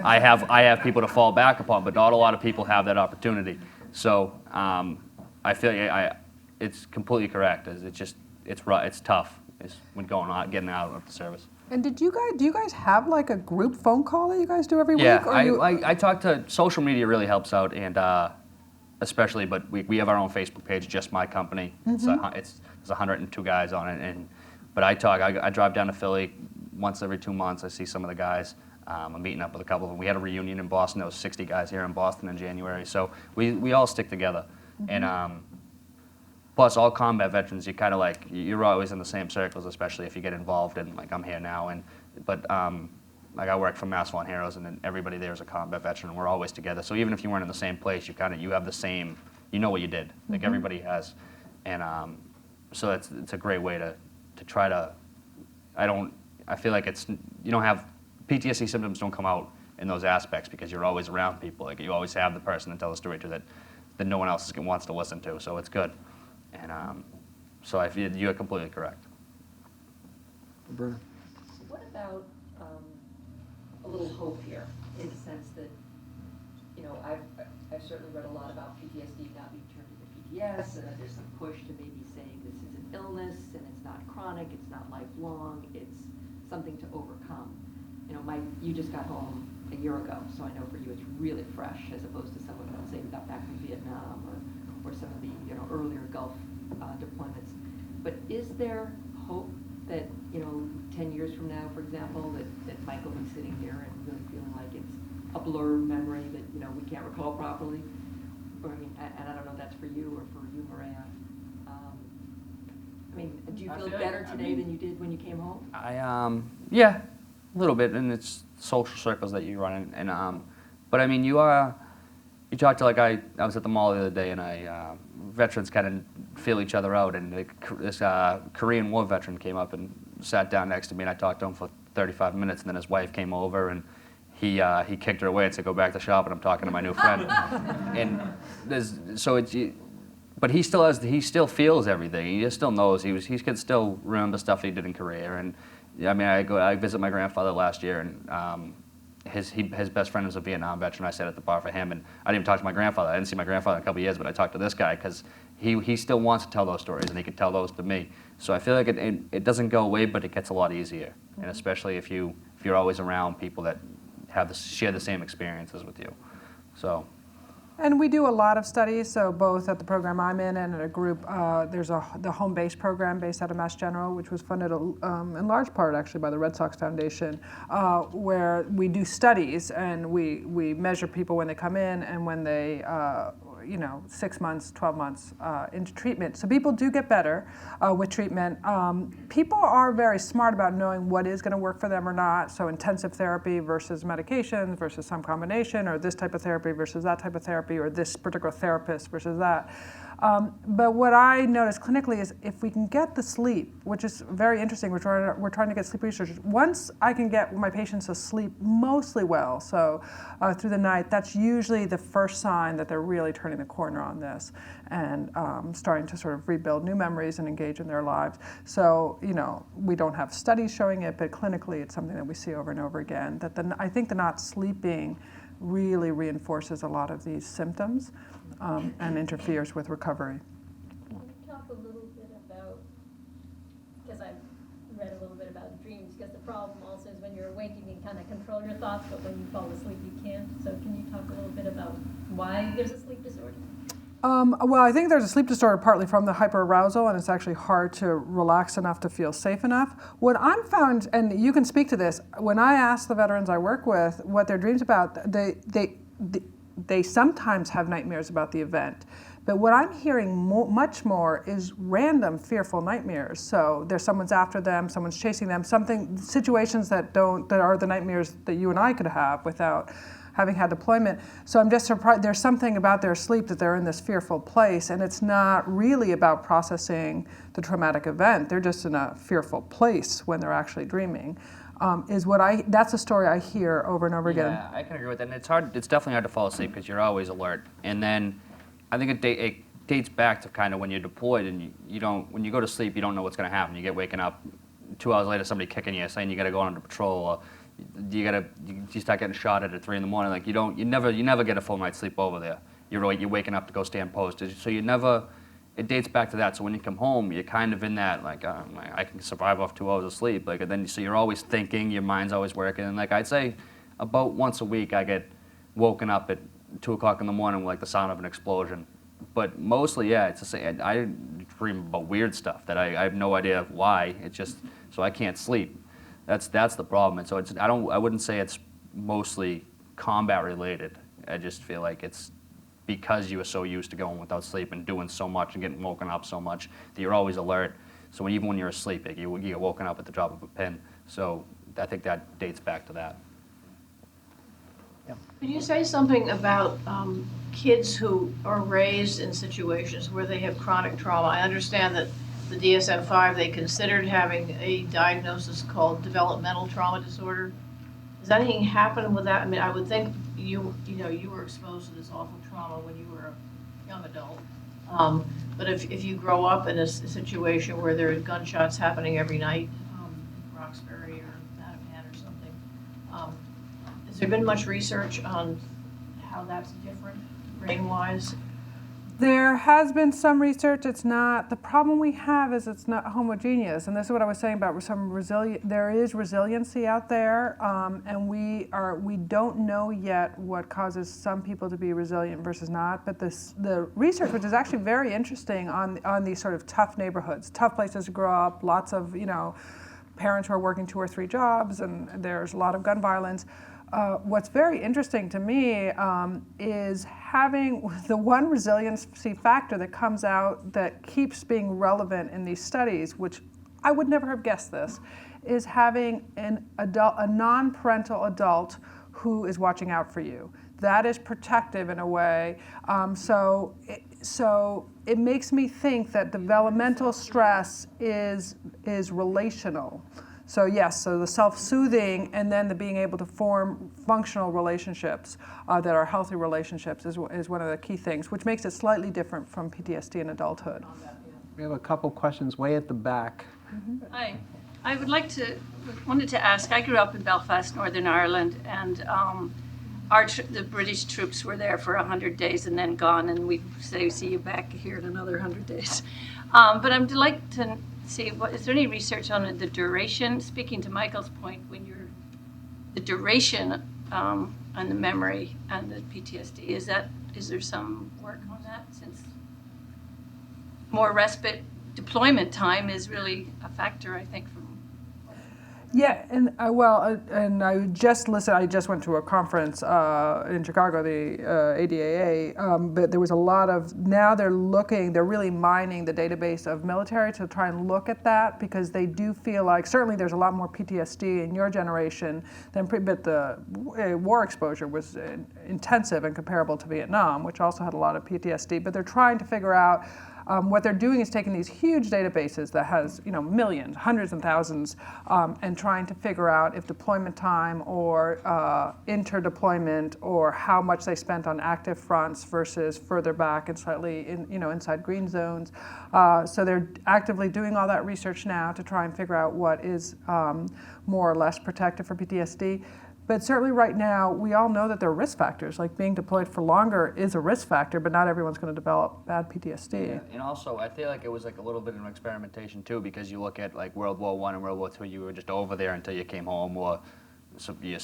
I have people to fall back upon, but not a lot of people have that opportunity. So I feel it's completely correct. It's tough. When getting out of the service. And do you guys have like a group phone call that you guys do every week? Yeah, I talk to, social media really helps out, and especially, but we have our own Facebook page, just my company. There's 102 guys on it, but I drive down to Philly once every 2 months. I see some of the guys. I'm meeting up with a couple of them. We had a reunion in Boston. There was 60 guys here in Boston in January, so we all stick together. And plus, all combat veterans, you're always in the same circles, especially if you get involved in, like I'm here now, but I work for Mass Volunteer Heroes, and then everybody there is a combat veteran, and we're always together. So even if you weren't in the same place, you have the same, you know what you did, like everybody has, and so it's a great way to try to. I feel like you don't have PTSD symptoms don't come out in those aspects because you're always around people. Like you always have the person to tell the story to that no one else wants to listen to. So it's good. And so I feel you're completely correct. Bruno. What about a little hope here, in the sense that, I've certainly read a lot about PTSD not being turned into PTS, and that there's some push to maybe saying this is an illness, and it's not chronic, it's not lifelong, it's something to overcome. You just got home a year ago, so I know for you it's really fresh, as opposed to someone, let's say, who got back from Vietnam or some of the earlier Gulf deployments. But is there hope that 10 years from now, for example, that Mike will be sitting here and really feeling like it's a blurred memory that we can't recall properly? Or and I don't know if that's for you or for you, Mireya. Do you feel better today than you did when you came home? Yeah, a little bit, and it's social circles that you run in, and but you talk to, I was at the mall the other day, and veterans kind of feel each other out, and this Korean War veteran came up and sat down next to me, and I talked to him for 35 minutes, and then his wife came over, and he kicked her away and said, "Go back to shop," and I'm talking to my new friend. And but he still feels everything. He just still knows. He can still remember stuff he did in Korea, and I visit my grandfather last year, and his best friend was a Vietnam veteran. I sat at the bar for him, and I didn't even talk to my grandfather. I didn't see my grandfather in a couple of years, but I talked to this guy because he still wants to tell those stories, and he can tell those to me. So I feel like it doesn't go away, but it gets a lot easier, and especially if you're always around people that share the same experiences with you. So. And we do a lot of studies, so both at the program I'm in and at a group, there's the home-based program based out of Mass General, which was funded in large part actually by the Red Sox Foundation, where we do studies and we measure people when they come in and when they 6 months, 12 months into treatment. So people do get better with treatment. People are very smart about knowing what is going to work for them or not. So intensive therapy versus medications versus some combination, or this type of therapy versus that type of therapy, or this particular therapist versus that. But what I notice clinically is if we can get the sleep, which is very interesting, we're trying to get sleep researchers. Once I can get my patients to sleep mostly well, so through the night, that's usually the first sign that they're really turning the corner on this and starting to sort of rebuild new memories and engage in their lives. So, we don't have studies showing it, but clinically it's something that we see over and over again, that I think the not sleeping really reinforces a lot of these symptoms and interferes with recovery. Can you talk a little bit about, because I've read a little bit about dreams, because the problem also is when you're awake you can kind of control your thoughts, but when you fall asleep you can't. So can you talk a little bit about why there's a sleep disorder? Well, I think there's a sleep disorder partly from the hyperarousal, and it's actually hard to relax enough to feel safe enough. What I'm found, and you can speak to this, when I ask the veterans I work with what their dreams about, they sometimes have nightmares about the event. But what I'm hearing much more is random fearful nightmares. So someone's after them, someone's chasing them, situations that are the nightmares that you and I could have without having had deployment. So I'm just surprised, there's something about their sleep that they're in this fearful place, and it's not really about processing the traumatic event. They're just in a fearful place when they're actually dreaming. That's a story I hear over and over again. Yeah, I can agree with that. And it's definitely hard to fall asleep because you're always alert. And then I think it dates back to kind of when you're deployed and when you go to sleep, you don't know what's going to happen. You get waken up 2 hours later, somebody kicking you, saying you got to go on to patrol, or you start getting shot at 3 a.m. Like you never get a full night's sleep over there. You're waking up to go stand post. So it dates back to that. So when you come home, you're kind of in that, like, I can survive off 2 hours of sleep. Like, and then, so you're always thinking, your mind's always working. And like I'd say about once a week, I get woken up at 2 o'clock in the morning with like the sound of an explosion. But mostly, yeah, it's the same. I dream about weird stuff that I have no idea why. It's just, so I can't sleep. That's the problem. And so I wouldn't say it's mostly combat related. I just feel like it's because you are so used to going without sleep and doing so much and getting woken up so much that you're always alert. So even when you're asleep, you get woken up at the drop of a pin. So I think that dates back to that. Can you say something about kids who are raised in situations where they have chronic trauma? I understand that the DSM-5, they considered having a diagnosis called developmental trauma disorder. Does anything happen with that? I mean, I would think you were exposed to this awful trauma when you were a young adult. But if you grow up in a situation where there are gunshots happening every night in Roxbury or Mattapan or something, has there been much research on how that's different brain-wise? There has been some research. It's not, the problem we have is it's not homogeneous. And this is what I was saying about there is resiliency out there, and we don't know yet what causes some people to be resilient versus not. But the research, which is actually very interesting on these sort of tough neighborhoods, tough places to grow up, lots of, parents who are working 2 or 3 jobs, and there's a lot of gun violence. What's very interesting to me is having the one resiliency factor that comes out that keeps being relevant in these studies, which I would never have guessed this, is having a non-parental adult who is watching out for you. That is protective in a way. So it makes me think that developmental stress is relational. So yes, so the self-soothing and then the being able to form functional relationships that are healthy relationships is one of the key things, which makes it slightly different from PTSD in adulthood. We have a couple questions way at the back. Hi. I wanted to ask, I grew up in Belfast, Northern Ireland, and the British troops were there for 100 days and then gone, and we say, see you back here in another 100 days. But I'd like to see, is there any research on the duration? Speaking to Michael's point, the duration on the memory and the PTSD, is there some work on that, since more respite deployment time is really a factor, I think, from. Yeah, and I just went to a conference in Chicago, the ADAA, but there was a lot of, now they're really mining the database of military to try and look at that, because they do feel like, certainly there's a lot more PTSD in your generation but the war exposure was intensive and comparable to Vietnam, which also had a lot of PTSD, but they're trying to figure out. What they're doing is taking these huge databases that has millions, hundreds and thousands, and trying to figure out if deployment time or inter-deployment or how much they spent on active fronts versus further back and slightly inside green zones. So they're actively doing all that research now to try and figure out what is more or less protective for PTSD. But certainly right now, we all know that there are risk factors. Like being deployed for longer is a risk factor, but not everyone's going to develop bad PTSD. Yeah. And also, I feel like it was like a little bit of an experimentation too, because you look at like World War I and World War II, you were just over there until you came home, or you're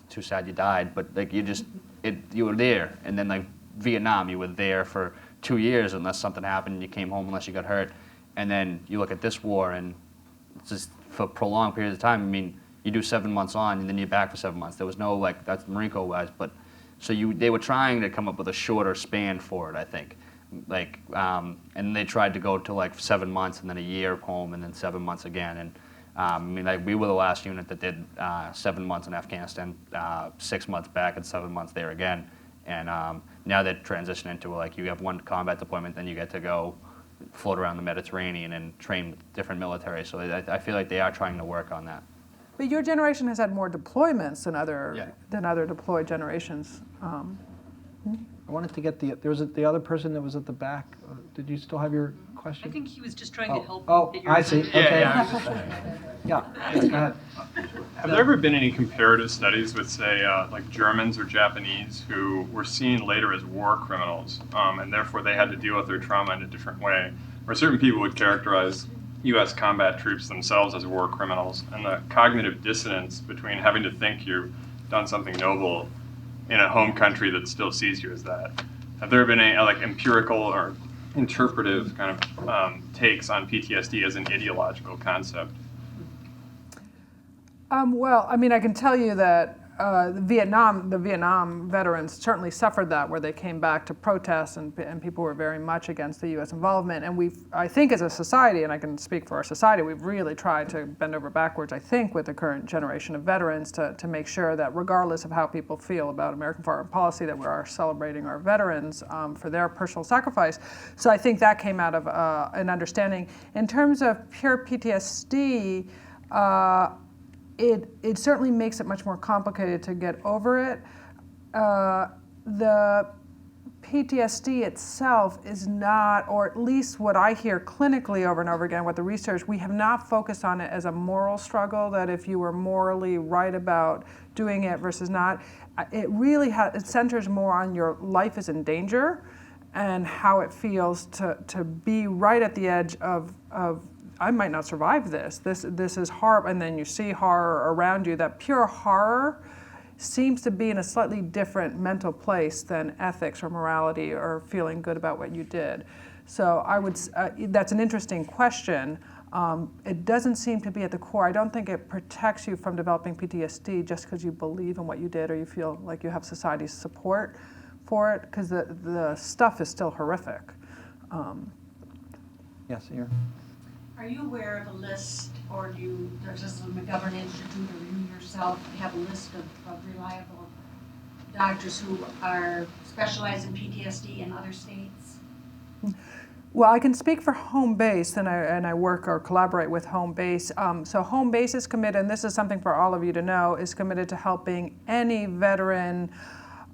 too sad you died, but like you were there. And then like Vietnam, you were there for 2 years unless something happened, and you came home unless you got hurt. And then you look at this war, and it's just for prolonged periods of time. I mean, you do 7 months on, and then you're back for 7 months. There was no, like, that's Marine Corps wise, but so they were trying to come up with a shorter span for it, I think. And they tried to go to like 7 months and then a year home and then 7 months again. I mean, like, we were the last unit that did 7 months in Afghanistan, 6 months back, and 7 months there again. And now they're transitioning to, like, you have one combat deployment, then you get to go float around the Mediterranean and train with different military. So I feel like they are trying to work on that. But your generation has had more deployments than Yeah. other deployed generations. I wanted to get there was the other person that was at the back. Did you still have your question? I think he was just trying to help. Oh, figure I it see. out. Okay. Yeah. Yeah, go ahead. Have there ever been any comparative studies with, say, like Germans or Japanese who were seen later as war criminals, and therefore they had to deal with their trauma in a different way? Where certain people would characterize U.S. combat troops themselves as war criminals, and the cognitive dissonance between having to think you've done something noble in a home country that still sees you as that. Have there been any like empirical or interpretive kind of takes on PTSD as an ideological concept? Well, I mean, I can tell you that the Vietnam veterans certainly suffered that, where they came back to protest, and people were very much against the U.S. involvement. And I think as a society, and I can speak for our society, we've really tried to bend over backwards, I think, with the current generation of veterans to make sure that regardless of how people feel about American foreign policy, that we are celebrating our veterans for their personal sacrifice. So I think that came out of an understanding. In terms of pure PTSD, it certainly makes it much more complicated to get over it. The PTSD itself is not, or at least what I hear clinically over and over again with the research, we have not focused on it as a moral struggle, that if you were morally right about doing it versus not. It really it centers more on your life is in danger and how it feels to be right at the edge of I might not survive this. This is horrible, and then you see horror around you. That pure horror seems to be in a slightly different mental place than ethics or morality or feeling good about what you did. So I would. That's an interesting question. It doesn't seem to be at the core. I don't think it protects you from developing PTSD just because you believe in what you did or you feel like you have society's support for it, because the stuff is still horrific. Yes, here. Are you aware of a list, or does the McGovern Institute or you yourself have a list of reliable doctors who are specialized in PTSD in other states? Well, I can speak for Home Base, and I work or collaborate with Home Base. So Home Base is committed, and this is something for all of you to know, is committed to helping any veteran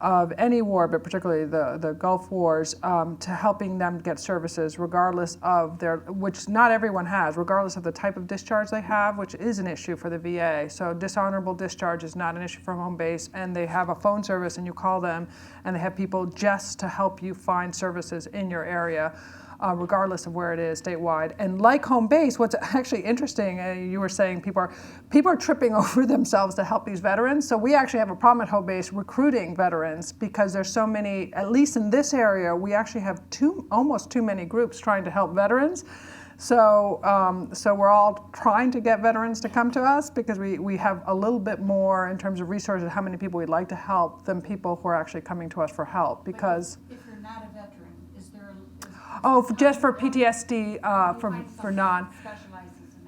of any war, but particularly the Gulf Wars, to helping them get services regardless of which not everyone has, regardless of the type of discharge they have, which is an issue for the VA. So dishonorable discharge is not an issue for Home Base, and they have a phone service, and you call them, and they have people just to help you find services in your area. Regardless of where it is statewide. And like Home Base, what's actually interesting, you were saying people are tripping over themselves to help these veterans. So we actually have a problem at Home Base recruiting veterans, because there's so many, at least in this area, we actually have almost too many groups trying to help veterans. So we're all trying to get veterans to come to us, because we have a little bit more in terms of resources, how many people we'd like to help, than people who are actually coming to us for help. Because If you're not a veteran, is there just for PTSD, for non. Specializes in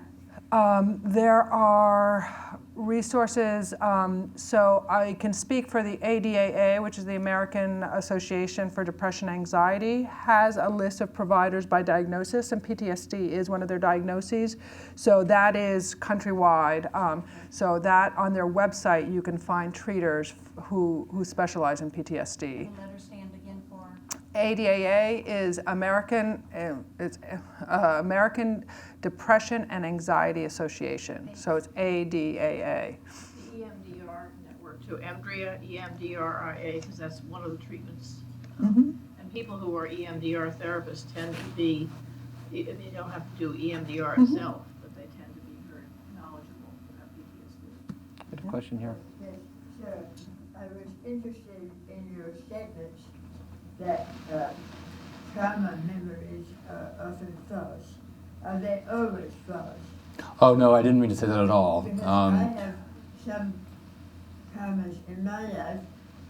that? There are resources. So I can speak for the ADAA, which is the American Association for Depression and Anxiety, has a list of providers by diagnosis, and PTSD is one of their diagnoses. So that is countrywide. So that on their website you can find treaters who specialize in PTSD. The letter stand again for? ADAA is American Depression and Anxiety Association. So it's ADAA. The EMDR network too, EMDRIA, because that's one of the treatments. Mm-hmm. And people who are EMDR therapists tend to be, they don't have to do EMDR Mm-hmm. itself, but they tend to be very knowledgeable about PTSD. Good question here. Yes, sir. I was interested in your statements that trauma memories are often false. Are they always false? Oh, no, I didn't mean to say that at all. Because I have some traumas in my life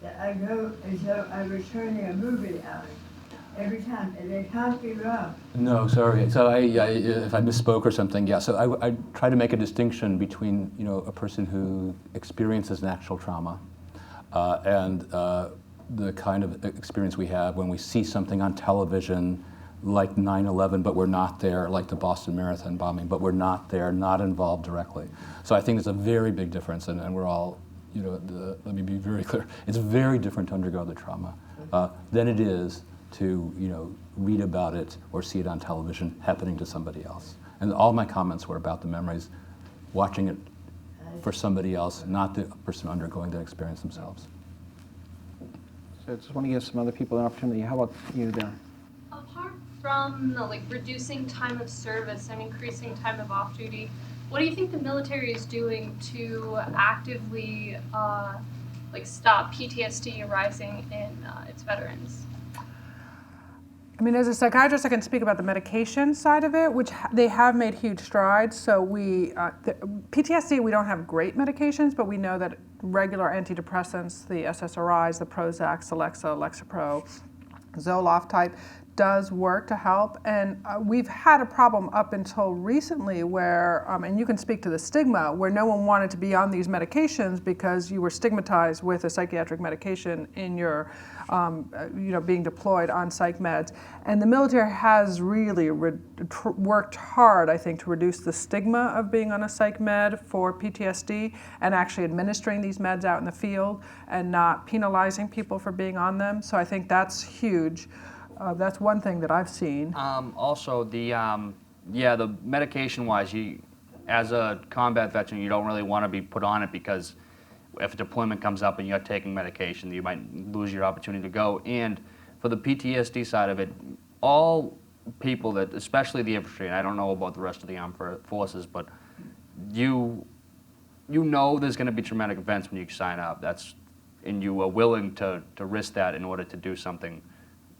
that I go as though I was turning a movie on. every time, and they can't be wrong. No, sorry. So if I misspoke or something, yeah. So I try to make a distinction between a person who experiences natural trauma and the kind of experience we have when we see something on television like 9/11, but we're not there, like the Boston Marathon bombing, but we're not there, not involved directly. So I think there's a very big difference, and we're all, let me be very clear, it's very different to undergo the trauma than it is to read about it or see it on television happening to somebody else. And all my comments were about the memories, watching it for somebody else, not the person undergoing that experience themselves. So I just want to give some other people an opportunity. How about you there? Apart from reducing time of service and increasing time of off duty, what do you think the military is doing to actively stop PTSD arising in its veterans? I mean, as a psychiatrist, I can speak about the medication side of it, which they have made huge strides. So PTSD, we don't have great medications, but we know that regular antidepressants, the SSRIs, the Prozac, Celexa, Lexapro, Zoloft type, does work to help. And we've had a problem up until recently where, and you can speak to the stigma, where no one wanted to be on these medications because you were stigmatized with a psychiatric medication in your, being deployed on psych meds. And the military has really worked hard, I think, to reduce the stigma of being on a psych med for PTSD and actually administering these meds out in the field and not penalizing people for being on them. So I think that's huge. That's one thing that I've seen. Also, the medication-wise, as a combat veteran, you don't really want to be put on it because if a deployment comes up and you're taking medication, you might lose your opportunity to go. And for the PTSD side of it, all people that, especially the infantry, and I don't know about the rest of the armed forces, but you know there's going to be traumatic events when you sign up. And you are willing to risk that in order to do something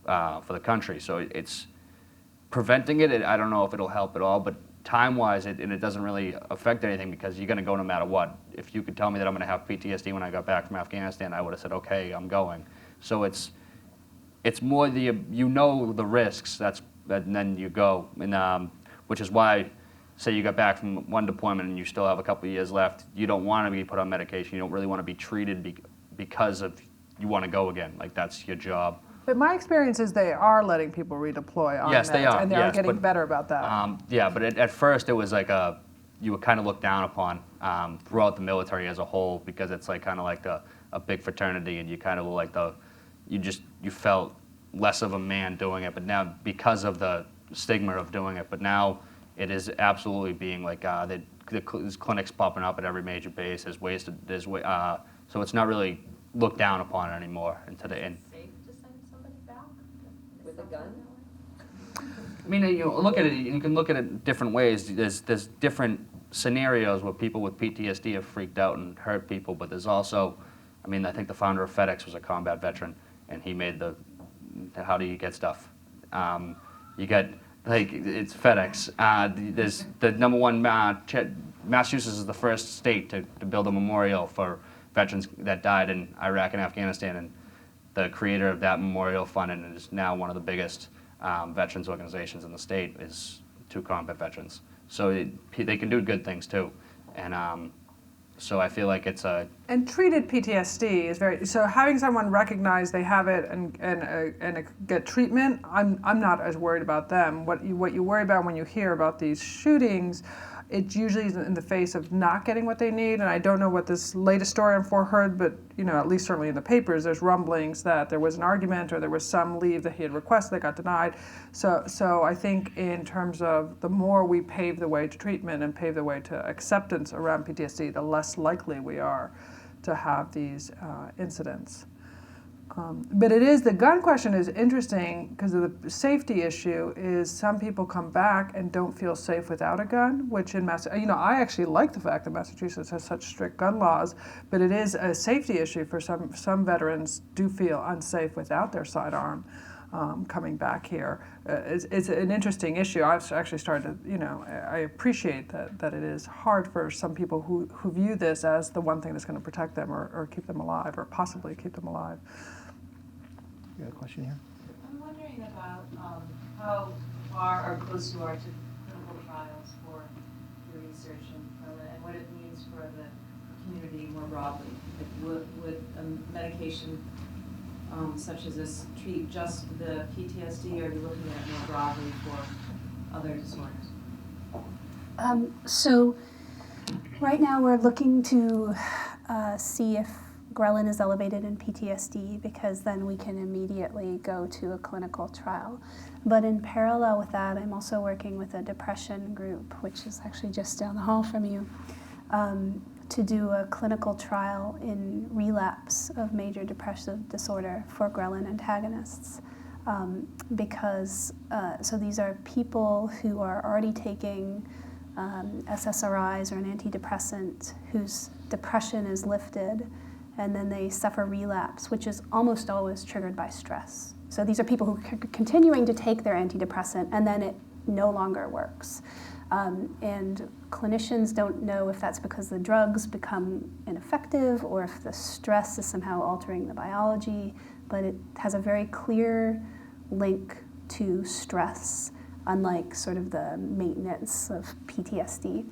for the country. So it's preventing it. I don't know if it'll help at all, but time-wise, it doesn't really affect anything because you're going to go no matter what. If you could tell me that I'm going to have PTSD when I got back from Afghanistan, I would have said, okay, I'm going. So it's more the risks. And then you go, and which is why, say you got back from one deployment and you still have a couple of years left, you don't want to be put on medication. You don't really want to be treated because of you want to go again. Like that's your job. But my experience is they are letting people redeploy on yes, meds, they are. and they're getting better about that. But at first it was like you were kind of looked down upon throughout the military as a whole because it's like kind of like a big fraternity, and you kind of were like you felt less of a man doing it. But now because of the stigma of doing it, but now it is absolutely being like there's clinics popping up at every major base. So it's not really looked down upon anymore. With a gun? I mean, look at it. You can look at it different ways. There's different scenarios where people with PTSD have freaked out and hurt people, but there's also, I think the founder of FedEx was a combat veteran, and he made how do you get stuff? You get it's FedEx. There's the number one. Massachusetts is the first state to build a memorial for veterans that died in Iraq and Afghanistan, and the creator of that memorial fund, and is now one of the biggest veterans organizations in the state, is two combat veterans. So they can do good things too, and so I feel like it's a and treated PTSD is so having someone recognize they have it and get treatment. I'm not as worried about them. What you worry about when you hear about these shootings, it's usually in the face of not getting what they need. And I don't know what this latest story on 4 heard, but at least certainly in the papers, there's rumblings that there was an argument or there was some leave that he had requested that got denied. So I think in terms of the more we pave the way to treatment and pave the way to acceptance around PTSD, the less likely we are to have these incidents. But the gun question is interesting because of the safety issue. Is some people come back and don't feel safe without a gun, which in I actually like the fact that Massachusetts has such strict gun laws, but it is a safety issue for some veterans do feel unsafe without their sidearm coming back here. It's an interesting issue. I've actually started to, I appreciate that it is hard for some people who view this as the one thing that's going to protect them or keep them alive or possibly keep them alive. You got a question here? I'm wondering talking about how far or close you are to clinical trials for your research and what it means for the community more broadly. Like would a medication such as this treat just the PTSD, or are you looking at it more broadly for other disorders? So right now we're looking to see if ghrelin is elevated in PTSD, because then we can immediately go to a clinical trial. But in parallel with that, I'm also working with a depression group, which is actually just down the hall from you, to do a clinical trial in relapse of major depressive disorder for ghrelin antagonists. Because so these are people who are already taking SSRIs or an antidepressant whose depression is lifted, and then they suffer relapse, which is almost always triggered by stress. So these are people who are continuing to take their antidepressant, and then it no longer works. And clinicians don't know if that's because the drugs become ineffective or if the stress is somehow altering the biology, but it has a very clear link to stress, unlike sort of the maintenance of PTSD.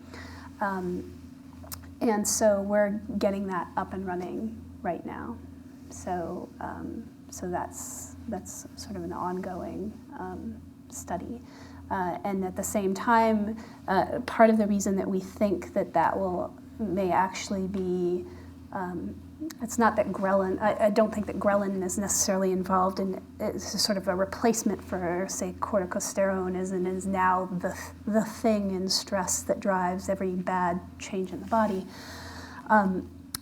And so we're getting that up and running right now. So, so that's sort of an ongoing study. And at the same time, part of the reason that we think that may actually be, it's not that ghrelin, I don't think that ghrelin is necessarily involved in, it's sort of a replacement for, say, corticosterone is now the thing in stress that drives every bad change in the body.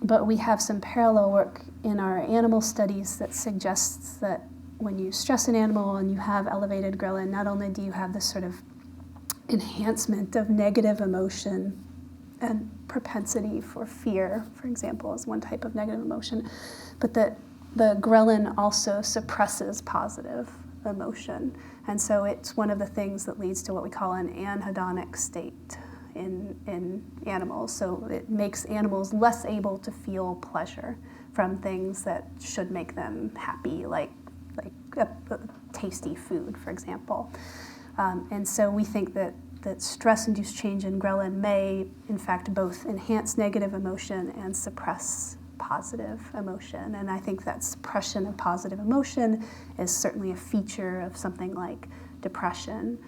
But we have some parallel work in our animal studies that suggests that when you stress an animal and you have elevated ghrelin, not only do you have this sort of enhancement of negative emotion and propensity for fear, for example, is one type of negative emotion, but that the ghrelin also suppresses positive emotion. And so it's one of the things that leads to what we call an anhedonic state in animals. So it makes animals less able to feel pleasure from things that should make them happy, like a tasty food, for example. And so we think that stress-induced change in ghrelin may, in fact, both enhance negative emotion and suppress positive emotion. And I think that suppression of positive emotion is certainly a feature of something like depression.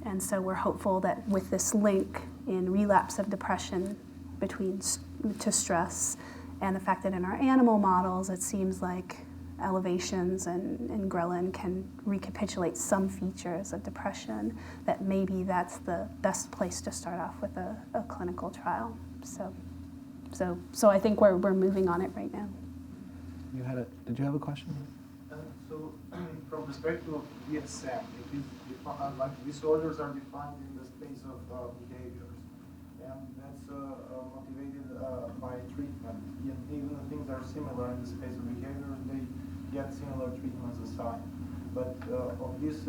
And so we're hopeful that with this link in relapse of depression to stress, and the fact that in our animal models it seems like elevations in ghrelin can recapitulate some features of depression, that maybe that's the best place to start off with a clinical trial. So I think we're moving on it right now. Did you have a question? So from perspective of DSM, it is like disorders are defined in the space of behaviors, and that's motivated by treatment. Even if things are similar in the space of behaviors, they get similar treatments assigned. But of this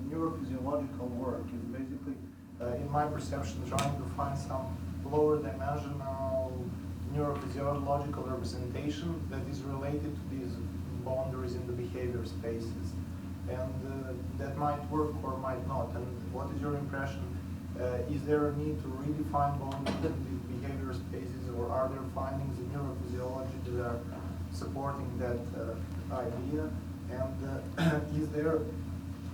neurophysiological work is basically, in my perception, trying to find some lower dimensional neurophysiological representation that is related to these boundaries in the behavior spaces. And that might work or might not. And what is your impression? Is there a need to redefine boundaries in these behavior spaces, or are there findings in neurophysiology that are supporting that idea? And is there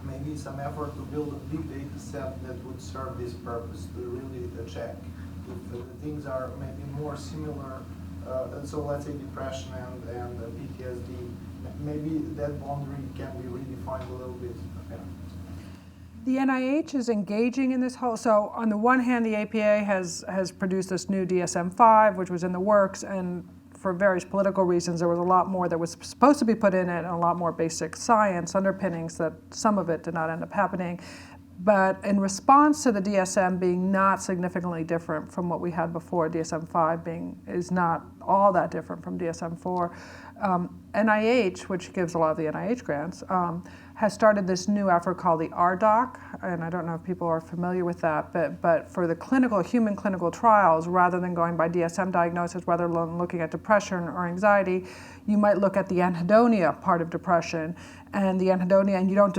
maybe some effort to build a big data set that would serve this purpose, to really check if things are maybe more similar, so let's say depression and PTSD, maybe that boundary can be redefined a little bit. Okay. The NIH is engaging in this whole, so on the one hand, the APA has produced this new DSM-5, which was in the works, and for various political reasons, there was a lot more that was supposed to be put in it, and a lot more basic science underpinnings that some of it did not end up happening. But in response to the DSM being not significantly different from what we had before, DSM-5 is not all that different from DSM-4. NIH, which gives a lot of the NIH grants, has started this new effort called the RDoC, and I don't know if people are familiar with that, but for the human clinical trials, rather than going by DSM diagnosis, rather than looking at depression or anxiety, you might look at the anhedonia part of depression, and the anhedonia, and you don't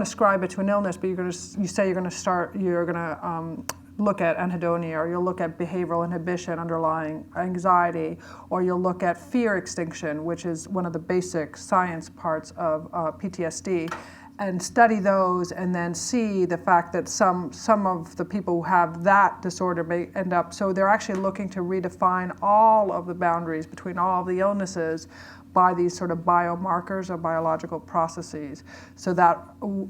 ascribe it to an illness, but you're going to look at anhedonia, or you'll look at behavioral inhibition underlying anxiety, or you'll look at fear extinction, which is one of the basic science parts of PTSD, and study those, and then see the fact that some of the people who have that disorder may end up, so they're actually looking to redefine all of the boundaries between all of the illnesses by these sort of biomarkers or biological processes. So that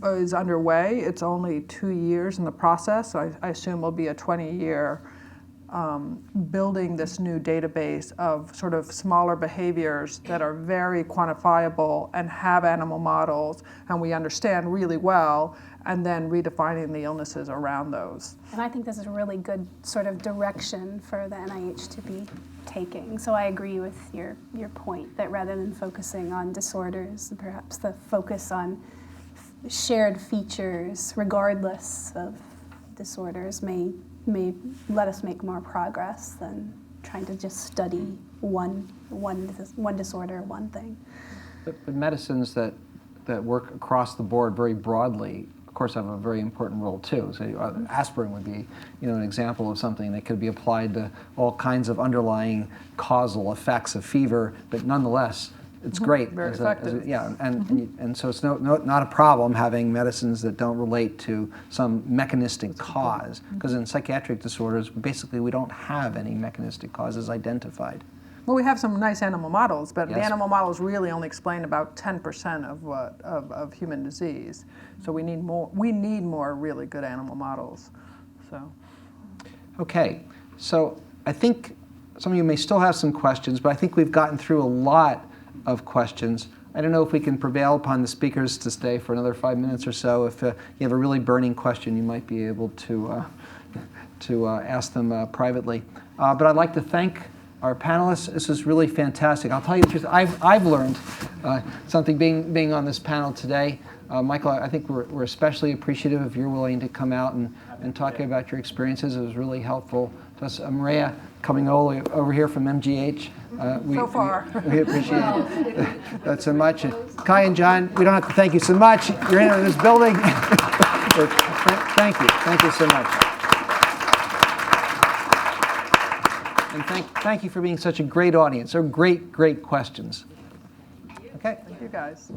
is underway. It's only 2 years in the process, so I assume it'll be a 20-year building this new database of sort of smaller behaviors that are very quantifiable and have animal models, and we understand really well, and then redefining the illnesses around those. And I think this is a really good sort of direction for the NIH to be taking. So I agree with your point that rather than focusing on disorders, perhaps the focus on shared features, regardless of disorders, may let us make more progress than trying to just study one disorder, one thing. But medicines that work across the board very broadly, of course, have a very important role too. So aspirin would be, an example of something that could be applied to all kinds of underlying causal effects of fever, but nonetheless, it's great. Very effective. And so it's not a problem having medicines that don't relate to some mechanistic cause, because in psychiatric disorders, basically we don't have any mechanistic causes identified. Well, we have some nice animal models, but Yes. the animal models really only explain about 10% of human disease. So we need more. We need more really good animal models. So. Okay, so I think some of you may still have some questions, but I think we've gotten through a lot of questions. I don't know if we can prevail upon the speakers to stay for another 5 minutes or so. If you have a really burning question, you might be able to ask them privately. But I'd like to thank our panelists. This is really fantastic. I'll tell you the truth, I've learned something being on this panel today. Michael, I think we're especially appreciative if you're willing to come out and talk about your experiences. It was really helpful to us. Mireya, coming over here from MGH. We appreciate that so much. And Kai and John, we don't have to thank you so much. You're in this building. Thank you so much. And thank you for being such a great audience. They're great questions. Okay. Thank you guys.